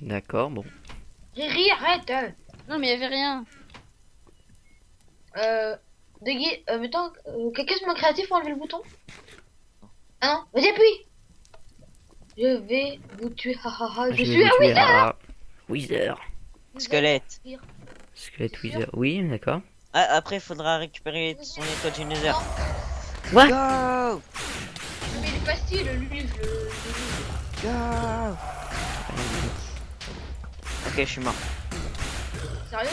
Speaker 1: D'accord, bon.
Speaker 2: Riri, arrête.
Speaker 4: Non, mais y'avait rien.
Speaker 2: Mettons, quelqu'un se met créatif pour enlever le bouton? Ah non, vas-y appuie. Je vais vous tuer, hahaha. Je
Speaker 1: vais
Speaker 2: suis
Speaker 1: vous
Speaker 2: un
Speaker 1: tuer,
Speaker 2: wizard.
Speaker 1: ah, Wizard.
Speaker 3: Squelette.
Speaker 1: Squelette Wizard. Oui, d'accord.
Speaker 3: Ah, après, il faudra récupérer son étoile du Nether.
Speaker 1: What?
Speaker 3: Go!
Speaker 2: Mais il est facile, lui,
Speaker 3: Go! Ok, je suis mort.
Speaker 2: Sérieux?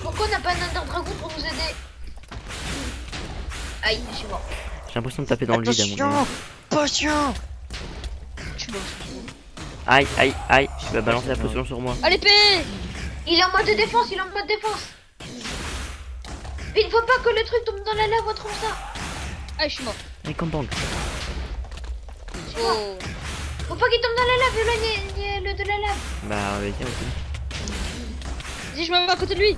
Speaker 2: Pourquoi on n'a pas un Ender Dragon pour nous aider? Aïe, je suis mort.
Speaker 1: J'ai l'impression de taper dans le vide à mon
Speaker 3: Attention!
Speaker 1: avis.
Speaker 3: Potion!
Speaker 4: Tu vois.
Speaker 1: Aïe, aïe, aïe. Tu vas balancer la potion sur moi.
Speaker 4: Ah, l'épée.
Speaker 2: Il est en mode défense, il est en mode défense. Il ne faut pas que le truc tombe dans la lave, autre comme ça.
Speaker 4: Ah, je suis mort.
Speaker 1: Allez, campagne.
Speaker 2: Je suis mort.
Speaker 4: Oh.
Speaker 2: Faut pas qu'il tombe dans la lave, éloignez-le de la lave.
Speaker 1: Bah, vas-y, ok.
Speaker 4: Vas-y, je me mets à côté de lui.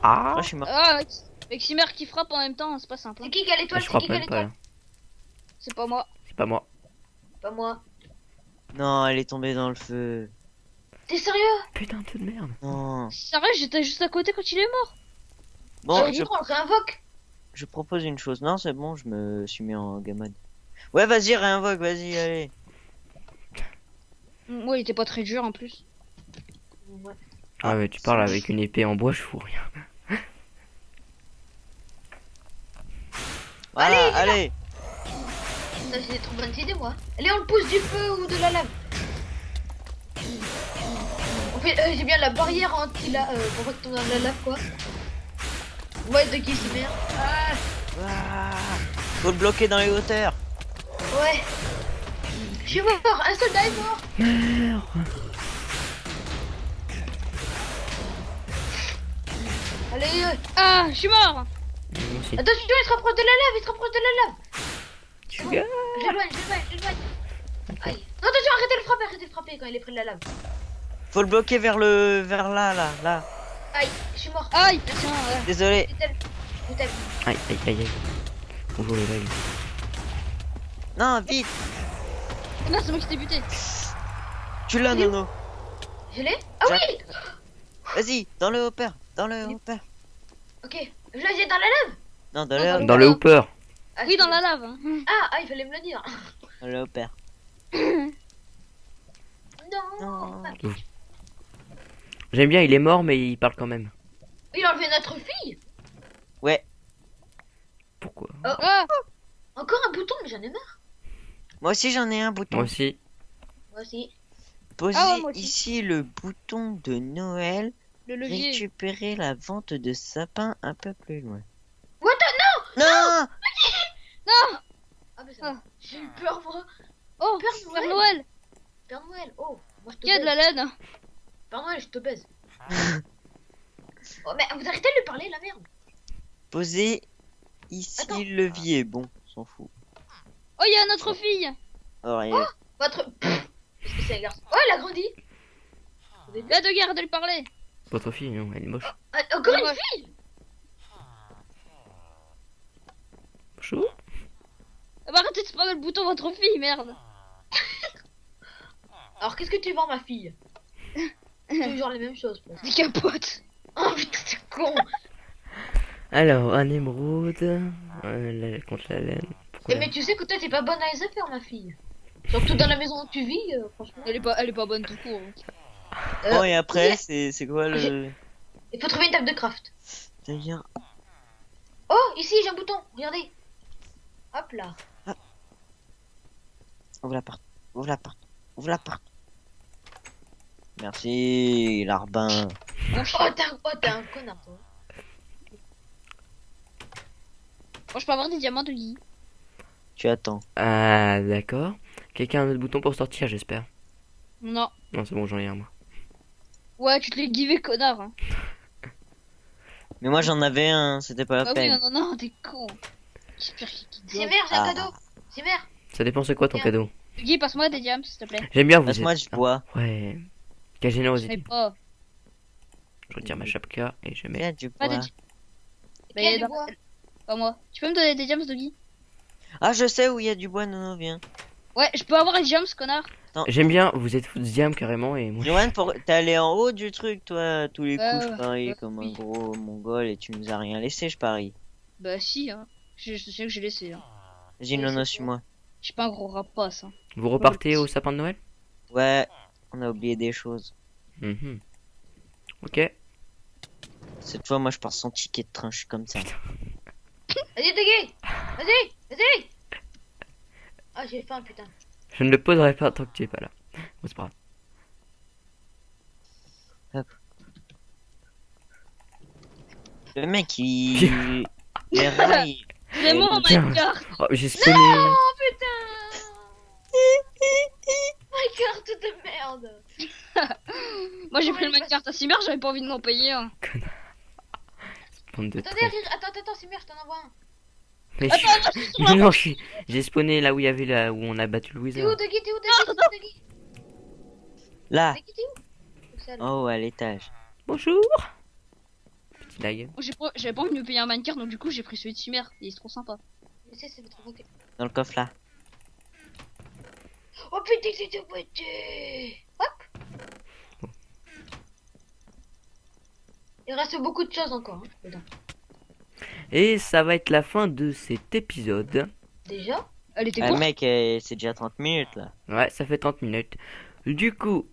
Speaker 1: Ah,
Speaker 3: Ah, je suis mort.
Speaker 4: Ah, avec Cimer qui frappe en même temps, c'est pas simple.
Speaker 2: C'est
Speaker 4: Hein.
Speaker 2: qui a
Speaker 1: ah,
Speaker 2: l'étoile?
Speaker 1: je
Speaker 2: C'est
Speaker 1: crois
Speaker 2: qui a
Speaker 1: même pas.
Speaker 2: l'étoile?
Speaker 1: Là.
Speaker 4: C'est pas moi.
Speaker 1: C'est pas moi.
Speaker 2: Pas moi.
Speaker 3: Non, elle est tombée dans le feu.
Speaker 2: T'es sérieux?
Speaker 1: Putain, de merde.
Speaker 3: Non.
Speaker 4: Sérieux, j'étais juste à côté quand il est mort.
Speaker 3: Bon,
Speaker 2: On le réinvoque.
Speaker 3: je propose une chose. Non, c'est bon, je me suis mis en game mode. Ouais, vas-y, réinvoque, vas-y, allez.
Speaker 4: Moi, il était pas très dur en plus.
Speaker 2: Ouais.
Speaker 1: Ah, mais tu parles avec une épée en bois, je fous rien.
Speaker 3: Voilà, allez.
Speaker 2: Ça, j'ai des trop bonnes idées, moi. Allez, on le pousse du feu ou de la lave. On fait, j'ai bien la barrière anti-la, pour pas qu'il tombe dans la lave, quoi. Ouais, de qui c'est bien. Ah,
Speaker 3: Ah, faut le bloquer dans les hauteurs.
Speaker 2: ouais. Je suis mort, un soldat est mort.
Speaker 1: Merde.
Speaker 2: Allez,
Speaker 4: Ah, je suis mort.
Speaker 1: Moi aussi.
Speaker 2: attention, il se rapproche de la lave, il se rapproche de la lave.
Speaker 1: Tu gagnes.
Speaker 2: Je l'éloigne. Aïe. Non, attention, arrêtez de frapper quand il est près de la lave.
Speaker 3: Faut le bloquer vers là.
Speaker 2: Aïe, je suis mort.
Speaker 4: Aïe, putain, ouais.
Speaker 3: Désolé.
Speaker 2: Je t'aime.
Speaker 1: Aïe, aïe, aïe, aïe. Bonjour les vagues.
Speaker 3: Non, vite.
Speaker 4: Non, c'est moi qui t'ai buté.
Speaker 3: Tu l'as,
Speaker 2: Il est où?
Speaker 3: Nono.
Speaker 2: Je l'ai? Ah oui.
Speaker 3: Vas-y, dans le hopper.
Speaker 2: Ok, je la jette dans la lave.
Speaker 3: Non, dans
Speaker 4: Non,
Speaker 3: le
Speaker 1: Dans le hooper.
Speaker 2: Ah,
Speaker 4: Oui,
Speaker 2: si.
Speaker 4: dans la lave. Hein.
Speaker 2: Il fallait me le dire.
Speaker 3: dans le hopper.
Speaker 2: Non.
Speaker 3: Non.
Speaker 1: J'aime bien, il est mort, mais il parle quand même.
Speaker 2: Il a enlevé notre fille.
Speaker 3: Ouais.
Speaker 1: Pourquoi?
Speaker 4: Ah,
Speaker 2: Encore un bouton, mais j'en ai marre.
Speaker 3: Moi aussi j'en ai un bouton.
Speaker 1: Moi aussi.
Speaker 2: Moi aussi.
Speaker 3: Posez
Speaker 4: Ah ouais, moi aussi.
Speaker 3: ici le bouton de Noël.
Speaker 4: le levier.
Speaker 3: Récupérer la vente de sapin un peu plus loin.
Speaker 2: What
Speaker 3: Non.
Speaker 2: Ah, mais ça
Speaker 4: Ah.
Speaker 2: va. J'ai eu peur, moi.
Speaker 4: Oh,
Speaker 2: Père
Speaker 4: Père
Speaker 2: Noël.
Speaker 4: Noël.
Speaker 2: Père Noël, oh. Moi, je te
Speaker 4: Il y a de
Speaker 2: baise.
Speaker 4: la laine.
Speaker 2: Père Noël, je te baise. Oh, mais vous arrêtez de lui parler, la merde.
Speaker 3: Posez ici
Speaker 2: Attends.
Speaker 3: le levier. Bon, on s'en fout.
Speaker 4: Oh, il y a notre fille.
Speaker 3: Oh, rien.
Speaker 2: Votre. Qu'est-ce que c'est, un garçon? Oh, elle a grandi.
Speaker 4: La de garde de lui parler.
Speaker 1: Votre fille, non, elle est moche.
Speaker 2: Ah, encore
Speaker 4: Ouais,
Speaker 2: une
Speaker 4: ouais.
Speaker 2: fille.
Speaker 1: Bonjour.
Speaker 4: Ah bah, arrêtez de spammer le bouton votre fille, merde.
Speaker 2: Alors, qu'est-ce que tu vends, ma fille? Toujours les mêmes choses, presque.
Speaker 4: Des capotes.
Speaker 2: Oh putain, c'est con.
Speaker 1: Alors, un émeraude. Contre la laine. Pourquoi
Speaker 2: Mais tu sais que toi, t'es pas bonne à les affaires, ma fille. Surtout dans la maison où tu vis, franchement.
Speaker 4: Elle est pas bonne tout court.
Speaker 3: Bon, et après,
Speaker 2: oui.
Speaker 3: c'est quoi le.
Speaker 2: Il faut trouver une table de craft.
Speaker 3: D'ailleurs.
Speaker 2: Oh, ici, j'ai un bouton. Regardez. Hop là.
Speaker 3: Ouvre la porte. Ouvre la porte. Ouvre la porte. Merci, Larbin.
Speaker 2: Oh, t'es un connard, toi.
Speaker 4: Bon, je peux avoir des diamants de Guy.
Speaker 3: Tu attends.
Speaker 1: Ah, d'accord. Quelqu'un a un autre bouton pour sortir, j'espère.
Speaker 4: Non.
Speaker 1: Non, c'est bon, j'en ai un, moi.
Speaker 4: Ouais, tu te l'es givé, connard. Hein.
Speaker 3: Mais moi j'en avais un, c'était pas la
Speaker 4: Ah oui,
Speaker 3: peine.
Speaker 4: non, t'es con. J'espère qu'il
Speaker 2: Simmer, j'ai un cadeau. Simmer.
Speaker 1: Ça dépend c'est quoi ton
Speaker 2: Tiens.
Speaker 1: cadeau.
Speaker 4: Guy, passe-moi des diamants, s'il te plaît.
Speaker 1: J'aime bien vous
Speaker 3: Passe-moi
Speaker 1: êtes-
Speaker 3: du bois.
Speaker 1: Ouais. Quelle
Speaker 4: Je n'ai
Speaker 1: générosité.
Speaker 4: pas.
Speaker 1: Je retire ma chapka et je mets.
Speaker 3: Viens du
Speaker 4: Pas
Speaker 3: bois.
Speaker 4: de
Speaker 2: Qui a du
Speaker 4: dans-
Speaker 2: bois?
Speaker 4: Pas moi. Tu peux me donner des diamants de Guy?
Speaker 3: Ah, je sais où il y a du bois, non, viens.
Speaker 4: Ouais, je peux avoir les diamants, connard.
Speaker 1: J'aime bien, vous êtes Diam carrément et moi.
Speaker 3: Johan, t'es allé en haut du truc, toi, tous les
Speaker 4: Ouais,
Speaker 3: coups, je
Speaker 4: ouais,
Speaker 3: parie,
Speaker 4: ouais,
Speaker 3: comme un
Speaker 4: oui.
Speaker 3: gros mongol, et tu nous as rien laissé, je parie.
Speaker 4: Bah si, hein. Je sais que j'ai laissé. Hein.
Speaker 3: Vas-y, Nono, suis-moi.
Speaker 4: Je suis pas un gros rapace. Hein.
Speaker 1: Vous repartez au sapin de Noël?
Speaker 3: Ouais, on a oublié des choses.
Speaker 1: Mhm. Ok.
Speaker 3: Cette fois, moi, je pars sans ticket de train, je suis comme ça.
Speaker 2: Vas-y, Tegui. Vas-y. Ah, j'ai faim, putain.
Speaker 1: Je ne le poserai pas tant que tu es pas là. Bon, c'est pas grave.
Speaker 3: Le mec, il... les rails.
Speaker 4: Vraiment,
Speaker 1: Tiens.
Speaker 4: Minecraft.
Speaker 1: Oh, j'ai spawné.
Speaker 2: Oh putain. Minecraft de merde.
Speaker 4: Moi j'ai pris le Minecraft à 6 mères, j'avais pas envie de m'en payer. Hein.
Speaker 1: Bande de
Speaker 2: Attendez,
Speaker 1: traîtres.
Speaker 2: attends, Simmer, je t'en envoie un.
Speaker 1: Mais
Speaker 4: Attends, attends, je suis sur la...
Speaker 1: non, j'ai spawné là où il y avait là où on a battu le
Speaker 2: T'es
Speaker 1: wizard.
Speaker 2: où, Tegui? T'es où, Tegui?
Speaker 3: Là,
Speaker 2: Tegui, t'es où? Celle.
Speaker 3: en haut, à l'étage.
Speaker 1: Bonjour. Petit lag.
Speaker 4: J'avais pas envie de me payer un Minecraft, donc du coup j'ai pris celui de 6 mères. Il est trop sympa.
Speaker 2: Mais c'est trop ok.
Speaker 3: Dans le coffre, là.
Speaker 2: Oh putain, c'est tout petit. Hop. Il reste beaucoup de choses encore. Hein, dedans.
Speaker 1: Et ça va être la fin de cet épisode.
Speaker 2: Déjà?
Speaker 4: Elle était
Speaker 3: Ah,
Speaker 4: courte.
Speaker 3: mec, c'est déjà 30 minutes, là.
Speaker 1: Ouais, ça fait 30 minutes. Du coup,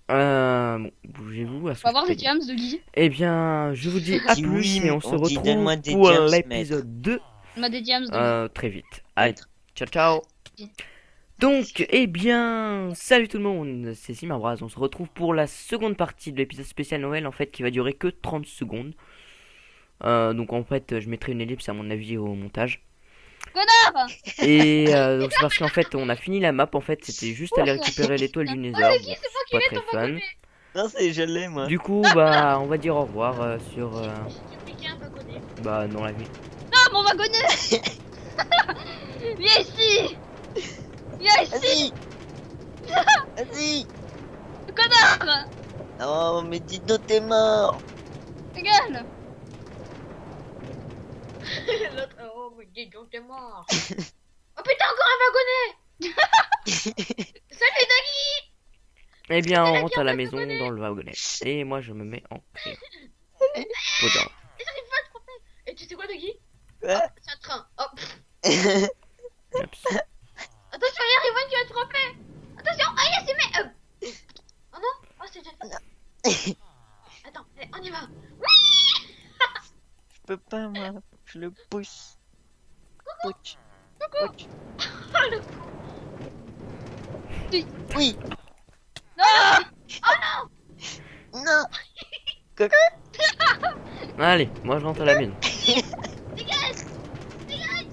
Speaker 1: bon, bougez-vous à ce
Speaker 4: On va
Speaker 1: que
Speaker 4: avoir
Speaker 1: je
Speaker 4: des
Speaker 1: peux
Speaker 4: diamants de Guy.
Speaker 1: Eh bien, je vous dis à
Speaker 3: Dis
Speaker 1: plus
Speaker 3: oui,
Speaker 1: et on se
Speaker 3: on dit
Speaker 1: retrouve
Speaker 3: donne-moi des
Speaker 1: pour
Speaker 3: diams,
Speaker 1: l'épisode 2
Speaker 4: On a des diamants de Guy.
Speaker 1: très vite. Allez, ciao ciao. Donc, eh bien, salut tout le monde, c'est Simarbraz. On se retrouve pour la seconde partie de l'épisode spécial Noël, en fait, qui va durer que 30 secondes. Donc, en fait, je mettrai une ellipse à mon avis au montage.
Speaker 4: Connard.
Speaker 1: Et donc, c'est parce qu'en fait, on a fini la map. En fait, c'était juste aller récupérer l'étoile du Nether. Bon, c'est pas très fun.
Speaker 3: Non, c'est, je l'ai, moi.
Speaker 1: Du coup, bah, on va dire au revoir sur.
Speaker 2: J'ai piqué un peu côté.
Speaker 1: Bah, dans la vie.
Speaker 4: Ah, mon wagonnet. Viens ici. Viens ici.
Speaker 3: Vas-y. Vas-y.
Speaker 4: Connard.
Speaker 3: Oh, mais dis-nous, t'es mort.
Speaker 4: Regarde.
Speaker 2: L'autre, oh, mais dis donc, t'es mort. Oh putain, encore un wagonnet. Salut, Dagui.
Speaker 1: Eh bien, on
Speaker 2: la
Speaker 1: rentre à la
Speaker 2: carte,
Speaker 1: maison
Speaker 2: abonné.
Speaker 1: dans le wagonnet. Et moi, je me mets en prière. Faudra.
Speaker 2: Et tu sais quoi, Dagui?
Speaker 3: Quoi?
Speaker 2: C'est un train. Hop.
Speaker 1: Oups.
Speaker 2: Attention, il y a Riven qui va te frapper. Attention, ah, il y a ses mains. Oh non, oh c'est déjà fait. Attends, allez, on y va.
Speaker 3: Je peux pas, moi. Je le pousse. Pouch. Pouch.
Speaker 2: Oh le con.
Speaker 3: Oui.
Speaker 4: Non.
Speaker 3: Non.
Speaker 1: Allez, moi je rentre à la maison.
Speaker 2: Dégage. Dégage.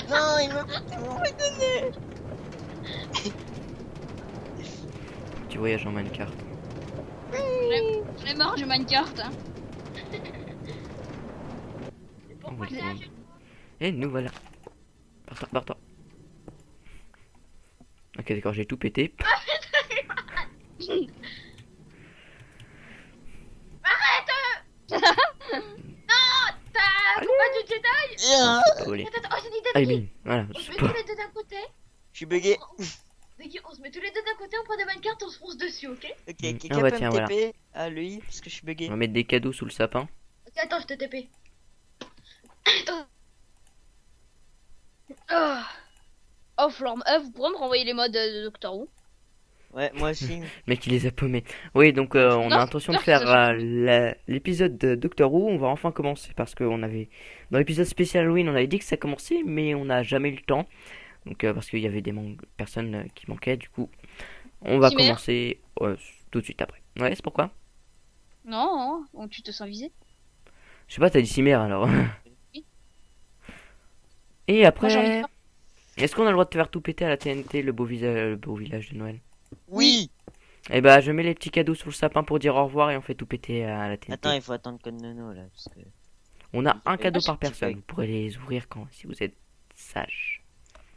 Speaker 3: Non, il m'a fait donner.
Speaker 1: Petit voyage en minecart.
Speaker 4: J'en ai marre du Minecraft. Hein.
Speaker 2: Pourquoi
Speaker 1: oui,
Speaker 2: c'est
Speaker 1: oui. Et nous voilà. Barre-toi, barre-toi. Ok, d'accord, j'ai tout pété.
Speaker 2: T'as combat du Jedi.
Speaker 1: Pas volé.
Speaker 2: Attends, oh j'ai une idée.
Speaker 1: Allez,
Speaker 2: Vicky.
Speaker 1: bim. Voilà,
Speaker 2: On se
Speaker 1: c'est
Speaker 2: met
Speaker 1: pas.
Speaker 2: tous les deux d'un côté.
Speaker 3: Je suis bugué.
Speaker 2: Vicky, on se met tous les deux d'un côté, on prend des Minecraft, on se fonce dessus, ok?
Speaker 3: Ok,
Speaker 1: Ah
Speaker 3: quelqu'un
Speaker 1: bah
Speaker 3: peut
Speaker 1: tiens,
Speaker 3: me
Speaker 1: voilà.
Speaker 3: TP à lui parce que je suis bugué.
Speaker 1: On va mettre des cadeaux sous le sapin.
Speaker 2: Ok, attends, je te TP.
Speaker 4: Oh, Florme, vous pourrez me renvoyer les modes de Doctor Who?
Speaker 3: Ouais, moi aussi.
Speaker 1: Mec, il les a paumés. Oui, donc on a
Speaker 4: Non,
Speaker 1: intention de
Speaker 4: non,
Speaker 1: faire
Speaker 4: ça,
Speaker 1: l'épisode de Doctor Who. On va enfin commencer parce qu'on avait dans l'épisode spécial Halloween, on avait dit que ça commençait, mais on n'a jamais eu le temps. Donc parce qu'il y avait des personnes qui manquaient. Du coup, on va
Speaker 4: Chimère.
Speaker 1: commencer tout de suite après. Ouais, c'est pourquoi?
Speaker 4: Non, donc tu te sens visé.
Speaker 1: Je sais pas, t'as dit Cimère alors.
Speaker 4: Oui.
Speaker 1: Et
Speaker 4: Moi, j'ai envie de
Speaker 1: après,
Speaker 4: faire-
Speaker 1: est-ce qu'on a le droit de faire tout péter à la TNT, le beau village de Noël?
Speaker 3: Oui.
Speaker 1: Eh bah, je mets les petits cadeaux sous le sapin pour dire au revoir et on fait tout péter à la TNT.
Speaker 3: Attends, il faut attendre Code Nono là parce que.
Speaker 1: On a un cadeau
Speaker 3: Ah,
Speaker 1: par
Speaker 3: c'est
Speaker 1: personne.
Speaker 3: petit
Speaker 1: Vous pourrez les ouvrir quand, si vous êtes sage.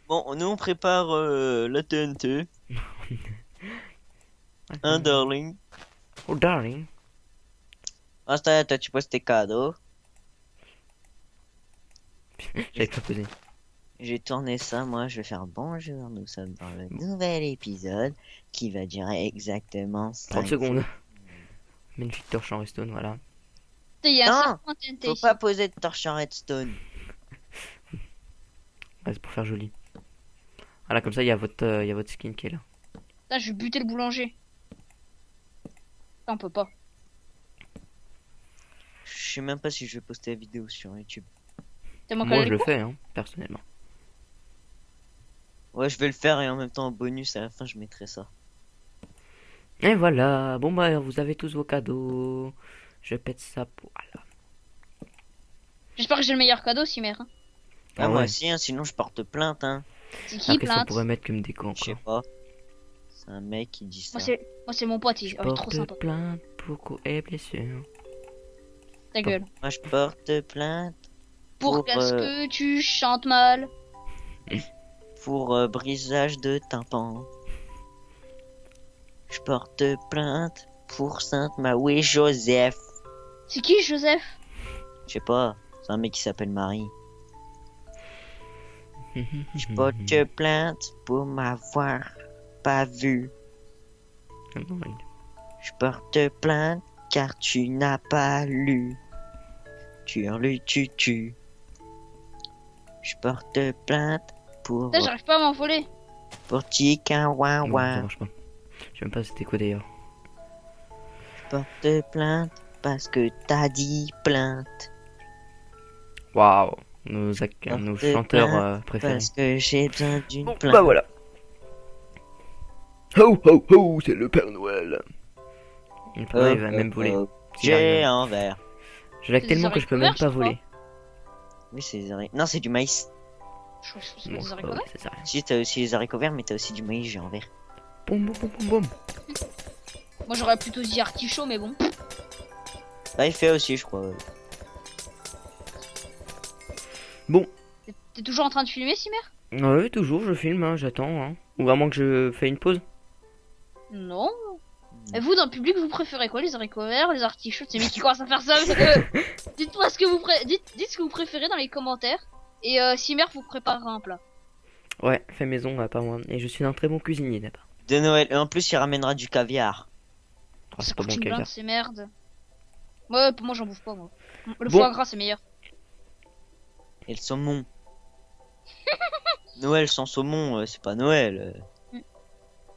Speaker 3: Bon, nous on prépare la TNT. Un darling.
Speaker 1: Oh darling.
Speaker 3: Insta, toi tu poses tes cadeaux.
Speaker 1: J'avais pas posé.
Speaker 3: J'ai tourné ça, moi je vais faire bonjour, nous sommes dans le nouvel épisode qui va durer exactement
Speaker 1: 30
Speaker 3: 5
Speaker 1: secondes. Magnifique torche en redstone, voilà.
Speaker 4: Il y a un
Speaker 3: Non,
Speaker 4: serpent TNT
Speaker 3: Faut
Speaker 4: ici.
Speaker 3: pas poser de torche en redstone.
Speaker 1: Ouais, c'est pour faire joli. Voilà, comme ça, il y a votre skin qui est là.
Speaker 4: Putain, je vais buter le boulanger. Putain, on peut pas.
Speaker 3: Je sais même pas si je vais poster la vidéo sur YouTube.
Speaker 4: T'as mon
Speaker 1: Moi, je
Speaker 4: collègue
Speaker 1: le
Speaker 4: quoi
Speaker 1: fais, hein, personnellement.
Speaker 3: Ouais, je vais le faire et en même temps en bonus à la fin je mettrai ça.
Speaker 1: Et voilà. Bon, bah, vous avez tous vos cadeaux. Je pète ça pour... Voilà.
Speaker 4: J'espère que j'ai le meilleur cadeau, Cimère. Hein.
Speaker 3: Ah, moi
Speaker 1: ouais.
Speaker 3: aussi, hein, sinon je porte plainte, hein.
Speaker 4: C'est
Speaker 1: Ah,
Speaker 4: qui
Speaker 1: qu'est-ce qu'on
Speaker 4: plainte
Speaker 1: pourrait mettre comme déco
Speaker 3: Je sais
Speaker 1: encore?
Speaker 3: pas. C'est un mec qui dit ça.
Speaker 4: Moi, c'est mon pote, il
Speaker 1: Je
Speaker 4: est trop
Speaker 1: porte
Speaker 4: sympa.
Speaker 1: plainte pour coups et blessures.
Speaker 4: Ta gueule.
Speaker 3: Moi je porte plainte
Speaker 4: Pour qu'est-ce que tu chantes mal?
Speaker 3: pour brisage de tympan. Je porte plainte pour Sainte Marie Joseph.
Speaker 4: C'est qui, Joseph?
Speaker 3: Je sais pas, c'est un mec qui s'appelle Marie. Je porte plainte pour m'avoir pas vu. Je porte plainte car tu n'as pas lu. Tu lu, tu tues. Je porte plainte pour
Speaker 4: Putain, j'arrive pas à m'envoler.
Speaker 3: Chicken
Speaker 1: Non, ça
Speaker 3: Wawa.
Speaker 1: marche pas. Je sais même pas c'était quoi d'ailleurs.
Speaker 3: Je porte plainte parce que t'as dit plainte.
Speaker 1: Waouh. Nos
Speaker 3: Porte
Speaker 1: chanteurs
Speaker 3: plainte
Speaker 1: préférés.
Speaker 3: Parce que j'ai besoin d'une
Speaker 1: Bon,
Speaker 3: plainte.
Speaker 1: bah voilà. Ho ho ho, c'est le Père Noël. Le Père Noël va même voler. S'il
Speaker 3: J'ai
Speaker 1: arrive.
Speaker 3: un verre.
Speaker 1: Je lag
Speaker 4: C'est
Speaker 1: tellement
Speaker 4: des
Speaker 1: que je peux
Speaker 4: haricots
Speaker 1: même
Speaker 4: verts,
Speaker 1: pas
Speaker 4: je crois.
Speaker 1: voler.
Speaker 3: Oui, c'est des haricots. Non, c'est du maïs.
Speaker 4: Je crois que c'est
Speaker 1: Bon,
Speaker 4: des haricots
Speaker 1: ouais,
Speaker 4: verts.
Speaker 1: ça sert à rien.
Speaker 3: Si, t'as aussi les haricots verts, mais t'as aussi du maïs, j'ai un verre.
Speaker 1: Boum boum boum boum boum.
Speaker 4: Moi, j'aurais plutôt dit artichaut, mais bon.
Speaker 3: Bah, il fait aussi, je crois.
Speaker 1: Bon,
Speaker 4: T'es toujours en train de filmer, Cimère?
Speaker 1: ouais, toujours je filme, hein, j'attends. Hein. Ou vraiment que je fais une pause.
Speaker 4: Non. Et vous, dans le public, vous préférez quoi? Les haricots verts, les artichauts? C'est lui qui commence à faire ça. Dites-moi ce que vous dites ce que vous préférez dans les commentaires. Et Cimère vous préparera un plat.
Speaker 1: Ouais, fait maison, pas moi. Et je suis un très bon cuisinier d'abord.
Speaker 3: De Noël. Et en plus, il ramènera du caviar.
Speaker 1: Oh, c'est
Speaker 4: Ça
Speaker 1: pas
Speaker 4: coûte
Speaker 1: bon
Speaker 4: une blinde,
Speaker 1: caviar.
Speaker 4: c'est merde. Ouais, pour moi, j'en bouffe pas, moi. Le
Speaker 1: Bon.
Speaker 4: foie gras, c'est meilleur.
Speaker 3: Et le saumon. Noël sans saumon, c'est pas Noël.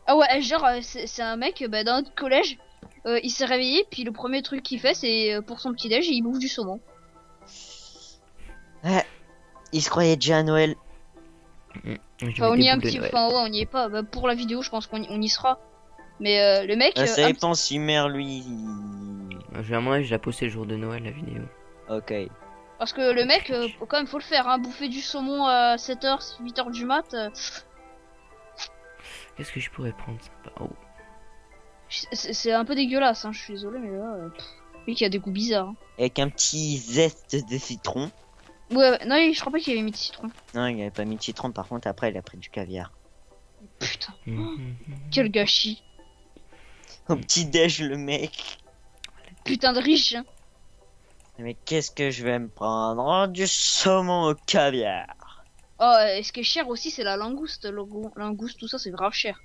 Speaker 4: Ah ouais, genre, c'est un mec dans notre collège. Il s'est réveillé, puis le premier truc qu'il fait, c'est pour son petit-déj, il bouffe du saumon.
Speaker 3: Ouais. Il se croyait déjà à Noël.
Speaker 4: Enfin, on y est un petit. Enfin, ouais, on y est pas. Bah, pour la vidéo, je pense qu'on y sera. Mais le mec.
Speaker 3: Ça dépend si mère lui.
Speaker 1: À mon avis, je l'ai posté le jour de Noël, la vidéo.
Speaker 3: Ok.
Speaker 4: Parce que le mec, quand même, faut le faire, hein. Bouffer du saumon à 7h, 8h du mat.
Speaker 1: Qu'est-ce que je pourrais prendre ça? Oh.
Speaker 4: C'est un peu dégueulasse, hein. Je suis désolé, mais là. Lui qui a des goûts bizarres. Hein.
Speaker 3: Avec un petit zeste de citron.
Speaker 4: Ouais, non, je crois pas qu'il avait mis de citron.
Speaker 3: Non, il avait pas mis de citron, par contre, après, il a pris du caviar.
Speaker 4: Putain. Quel gâchis.
Speaker 3: Au petit déj, le mec.
Speaker 4: Putain de riche. Hein.
Speaker 3: Mais qu'est-ce que je vais me prendre? Oh, du saumon au caviar.
Speaker 4: Oh, et ce qui est cher aussi, c'est la langouste. Langouste, tout ça, c'est grave cher.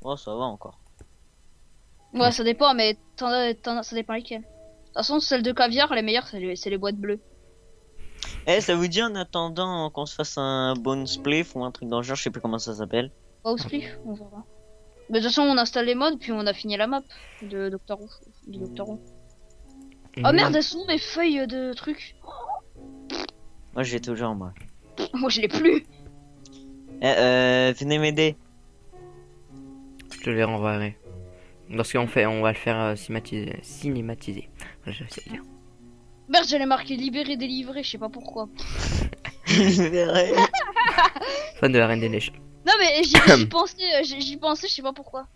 Speaker 3: Oh, ça va encore.
Speaker 4: Ouais, ça dépend, mais ça dépend lesquelles. De toute façon, celles de caviar, les meilleures, c'est les boîtes bleues.
Speaker 3: Eh, ça vous dit en attendant qu'on se fasse un bone spliff ou un truc dans le genre, je sais plus comment ça s'appelle.
Speaker 4: Pas au spliff, on verra. Mais de toute façon, on installe les mods, puis on a fini la map de Doctor Who. Oh merde, elles sont mes feuilles de trucs.
Speaker 3: Moi, j'ai toujours, moi.
Speaker 4: Moi, je l'ai plus.
Speaker 3: Venez m'aider.
Speaker 1: Je te les renverrai. Parce qu'on on va le faire cinématiser. Je sais dire.
Speaker 4: Merde, j'allais marquer libéré, délivré, je sais pas pourquoi.
Speaker 1: Fan de la Reine des Neiges.
Speaker 4: Non mais j'y pensais, je sais pas pourquoi.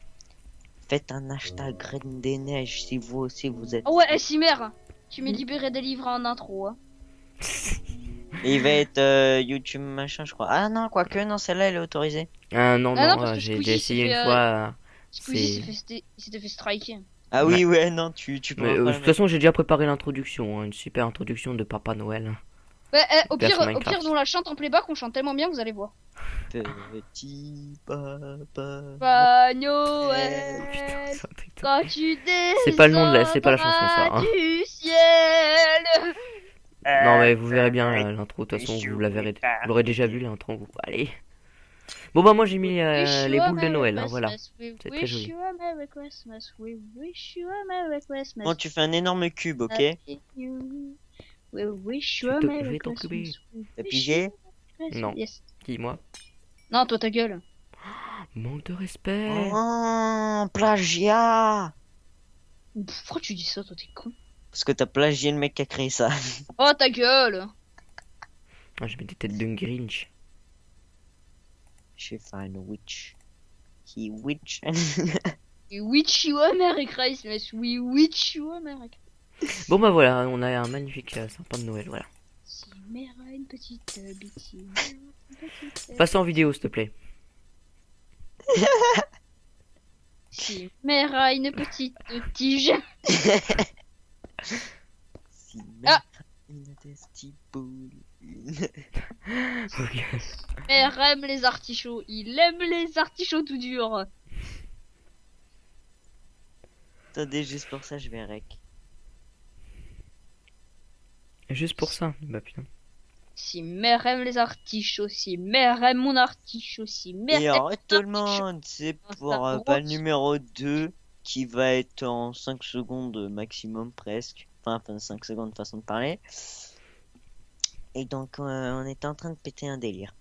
Speaker 3: Faites un hashtag Reine des Neiges si vous aussi vous êtes.
Speaker 4: Oh ouais, Cimer, tu mets libéré, délivré en intro. Hein.
Speaker 3: Et il va être YouTube machin, je crois. Ah non, quoique, non, celle-là elle est autorisée.
Speaker 1: Non,
Speaker 4: parce que
Speaker 1: j'ai
Speaker 4: Squeezie
Speaker 1: essayé
Speaker 4: s'est
Speaker 1: une
Speaker 4: fait,
Speaker 1: fois.
Speaker 4: Squeezie s'était fait striker.
Speaker 3: Ah oui, ouais, non, tu peux
Speaker 1: Mais,
Speaker 3: pas
Speaker 1: de toute façon, j'ai déjà préparé l'introduction, hein, une super introduction de Papa Noël.
Speaker 4: Ouais, au pire,
Speaker 1: Minecraft.
Speaker 4: nous la chante en playback, on chante tellement bien, vous allez voir.
Speaker 3: Petit papa.
Speaker 4: Pas Noël,
Speaker 1: Putain, c'est un truc de-
Speaker 4: quand tu
Speaker 1: C'est pas le nom de c'est pas la chanson ça. Hein.
Speaker 4: du ciel.
Speaker 1: Non mais vous verrez bien l'intro, de toute façon vous la verrez, vous l'aurez déjà vu l'intro. Allez. Bon bah moi j'ai mis les boules de Noël, hein, voilà. C'est très joli.
Speaker 3: Bon, tu fais un énorme cube, ok?
Speaker 1: Je vais t'encuber.
Speaker 3: T'as pigé?
Speaker 1: Non.
Speaker 4: Yes.
Speaker 1: Qui, moi?
Speaker 4: Non, toi ta gueule.
Speaker 1: Manque de respect.
Speaker 3: Oh, plagiat!
Speaker 4: Pourquoi tu dis ça, toi t'es con?
Speaker 3: Parce que t'as plagié le mec qui a créé ça.
Speaker 4: Oh ta gueule.
Speaker 1: Ah, je mets des têtes d'un Grinch.
Speaker 3: She find a witch. He witch.
Speaker 4: We wish you a Merry Christmas. We wish you a Merry Christmas.
Speaker 1: Bon bah voilà, on a un magnifique sapin de Noël, voilà.
Speaker 4: Si mère a une petite bêtise.
Speaker 1: Passe en vidéo s'il te plaît.
Speaker 4: Si mère a une petite tige.
Speaker 3: Si
Speaker 4: Ah.
Speaker 3: une testiboule.
Speaker 1: Ok.
Speaker 4: Mère aime les artichauts. Il aime les artichauts tout durs.
Speaker 3: Attendez, juste pour ça, je vais rec.
Speaker 1: Juste pour ça, bah putain.
Speaker 4: Si mère aime les artichauts, si mère aime mon artichaut, si mère
Speaker 3: Et
Speaker 4: aime
Speaker 3: arrête tout le
Speaker 4: mon artichaut.
Speaker 3: monde, c'est
Speaker 4: Ah,
Speaker 3: pour
Speaker 4: ça
Speaker 3: pas le
Speaker 4: grosse.
Speaker 3: numéro 2 qui va être en 5 secondes maximum presque. Enfin 5 secondes façon de parler. Et donc on était en train de péter un délire.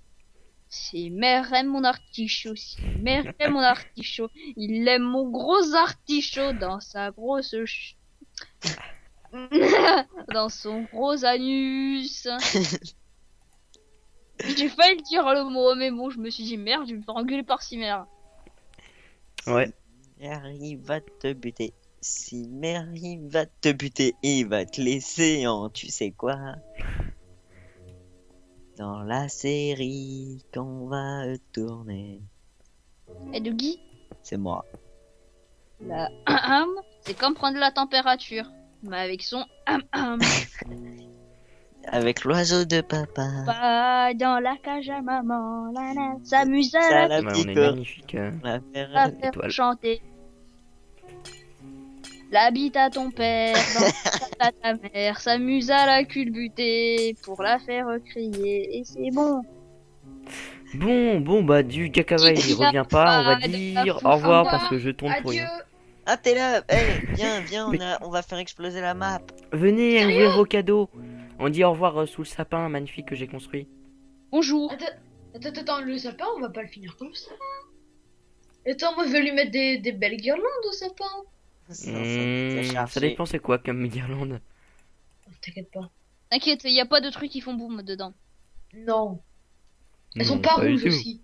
Speaker 4: Si mère aime mon artichaut, si mère aime mon artichaut, il aime mon gros artichaut dans sa grosse dans son gros anus. J'ai failli dire le mot, mais bon, je me suis dit merde, je vais me faire engueuler par si mère.
Speaker 1: Ouais.
Speaker 3: Mary va te buter. Si Mary va te buter, il va te laisser en tu sais quoi. Dans la série qu'on va tourner.
Speaker 4: Et de Guy,
Speaker 3: C'est moi.
Speaker 4: la c'est comme prendre la température, mais avec son
Speaker 3: Avec l'oiseau de papa.
Speaker 4: pas dans la cage à maman, la s'amuse à
Speaker 3: Ça,
Speaker 4: la
Speaker 3: la
Speaker 1: Ouais, on est
Speaker 3: picote.
Speaker 1: magnifique.
Speaker 3: La
Speaker 4: à
Speaker 3: faire-
Speaker 4: faire
Speaker 1: étoile.
Speaker 4: chanter. La bite à ton père, dans ta mère, s'amuse à la culbuter pour la faire crier, et c'est bon.
Speaker 1: Bon, bah, du Gakava, il revient pas. On va dire au revoir parce que je tourne pour
Speaker 2: Adieu.
Speaker 1: rien.
Speaker 3: Ah, t'es là. Viens,
Speaker 1: Mais-
Speaker 3: on va faire exploser la map.
Speaker 1: Venez
Speaker 2: Sérieux
Speaker 1: ouvrir vos cadeaux. On dit au revoir sous le sapin magnifique que j'ai construit.
Speaker 4: Bonjour.
Speaker 2: Attends, le sapin, on va pas le finir comme ça. Attends, moi je vais lui mettre des belles guirlandes au sapin.
Speaker 1: Ça dépend c'est quoi comme guirlande.
Speaker 2: Oh, t'inquiète pas.
Speaker 4: T'inquiète, y a pas de trucs qui font boum dedans.
Speaker 2: Non. Elles sont
Speaker 1: Non,
Speaker 2: pas
Speaker 1: du
Speaker 2: rouges
Speaker 1: tout.
Speaker 2: aussi.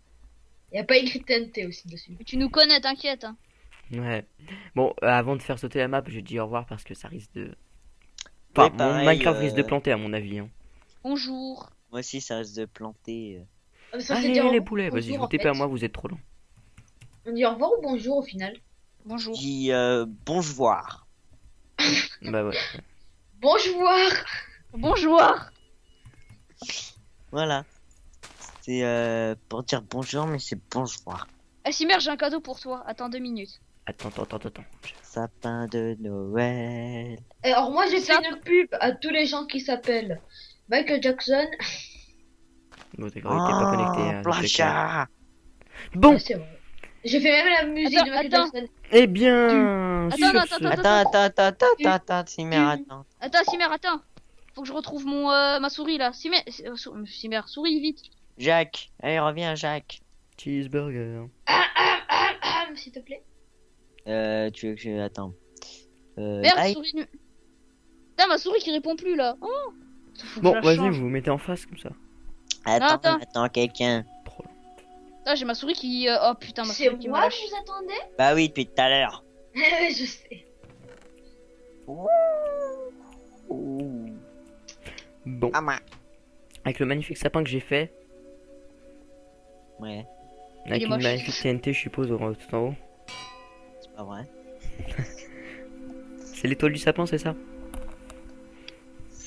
Speaker 2: Y a pas écrit TNT aussi dessus.
Speaker 4: Mais tu nous connais, t'inquiète. Hein.
Speaker 1: Ouais. Bon, avant de faire sauter la map, je dis au revoir parce que ça risque de... Enfin,
Speaker 3: Ouais, pareil,
Speaker 1: mon Minecraft risque de planter à mon avis. Hein.
Speaker 4: Bonjour.
Speaker 3: Moi aussi, ça risque de planter.
Speaker 2: Ça, c'est
Speaker 1: Allez
Speaker 2: dire
Speaker 1: les boulets, vas-y,
Speaker 2: bonjour,
Speaker 1: vous
Speaker 2: en
Speaker 1: tapez
Speaker 2: fait.
Speaker 1: à moi, vous êtes trop lent.
Speaker 2: On dit au revoir ou bonjour au final.
Speaker 4: Bonjour.
Speaker 3: Dis bonjour.
Speaker 1: Bah ouais.
Speaker 2: Bonjour.
Speaker 4: Bonjour.
Speaker 3: Voilà. C'est pour dire bonjour, mais c'est bonjour.
Speaker 4: Eh Simer, j'ai un cadeau pour toi. Attends 2 minutes.
Speaker 1: Attends.
Speaker 3: Sapin de Noël.
Speaker 2: Et alors moi j'ai fait
Speaker 4: Ça-
Speaker 2: une pub à tous les gens qui s'appellent Michael Jackson.
Speaker 1: Bon, d'accord, il était pas connecté. Hein, donc c'est clair.
Speaker 3: Placha.
Speaker 1: Bon,
Speaker 2: Ouais, c'est vrai. J'ai fait même la musique
Speaker 4: Attends,
Speaker 2: de Michael
Speaker 4: attends.
Speaker 2: Jackson.
Speaker 1: eh bien,
Speaker 4: Attends,
Speaker 1: sur
Speaker 4: attends,
Speaker 1: ce...
Speaker 3: Attends, Simer, attends.
Speaker 4: Attends, Simer, attends. Faut que je retrouve mon ma souris là. Simer, Simer, souris vite.
Speaker 3: Jacques, allez, reviens, Jacques.
Speaker 1: Cheeseburger.
Speaker 2: S'il te plaît.
Speaker 3: Tu veux que je... Attends.
Speaker 4: Merde,
Speaker 3: aïe.
Speaker 4: souris. Putain, ma souris qui répond plus là. Oh. Faut que
Speaker 1: Bon,
Speaker 4: je la
Speaker 1: vas-y,
Speaker 4: change.
Speaker 1: vous vous mettez en face comme ça.
Speaker 3: Attends,
Speaker 4: attends.
Speaker 3: quelqu'un.
Speaker 1: Trop lent.
Speaker 4: Ah, j'ai ma souris qui. Oh putain, ma
Speaker 2: C'est
Speaker 4: souris qui me
Speaker 2: moi
Speaker 4: lâche.
Speaker 2: que vous attendez.
Speaker 3: Bah oui, depuis tout à l'heure.
Speaker 2: Je sais.
Speaker 1: Bon,
Speaker 3: Ah, moi.
Speaker 1: avec le magnifique sapin que j'ai fait,
Speaker 3: Ouais,
Speaker 1: avec
Speaker 4: est
Speaker 1: une
Speaker 4: moche.
Speaker 1: magnifique TNT, je suppose, tout en haut.
Speaker 3: c'est pas vrai.
Speaker 1: C'est l'étoile du sapin, c'est ça?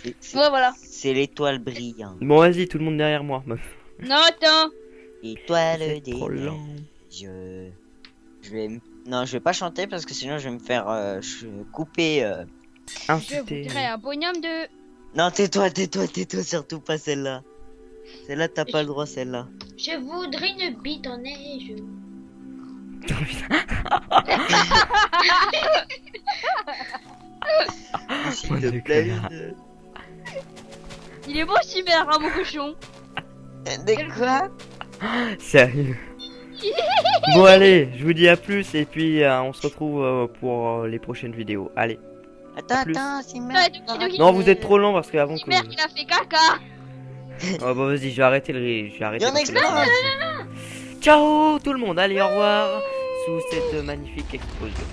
Speaker 4: Ouais, voilà.
Speaker 3: C'est l'étoile brillante.
Speaker 1: Bon, vas-y, tout le monde derrière moi.
Speaker 4: Non, attends.
Speaker 3: Étoile
Speaker 1: C'est
Speaker 3: des
Speaker 1: trop lent.
Speaker 3: neiges. Non, je vais pas chanter parce que sinon je vais me faire couper.
Speaker 4: Je vous
Speaker 1: Insulté.
Speaker 4: dirais un bonhomme de.
Speaker 3: Non, tais-toi, surtout pas celle-là. Celle-là, t'as pas le droit, celle-là.
Speaker 2: Je voudrais une bite en neige.
Speaker 3: S'il
Speaker 1: Ouais,
Speaker 3: te
Speaker 1: c'est
Speaker 3: plaît.
Speaker 1: clair.
Speaker 4: Il est beau, Simer, hein, mon cochon.
Speaker 3: De quoi?
Speaker 1: Sérieux. Bon, allez, je vous dis à plus et puis on se retrouve pour les prochaines vidéos. Allez.
Speaker 3: Attends,
Speaker 1: plus.
Speaker 3: c'est
Speaker 4: Ouais,
Speaker 3: merde.
Speaker 4: Doki.
Speaker 1: Non, vous êtes trop lent parce que avant que.
Speaker 4: Simer, il a fait caca.
Speaker 1: Oh, bah vas-y, je vais arrêter le. Je vais arrêter.
Speaker 3: Il y en a
Speaker 1: parce que là,
Speaker 3: explose.
Speaker 1: Ciao tout le monde, allez, au revoir sous cette magnifique explosion.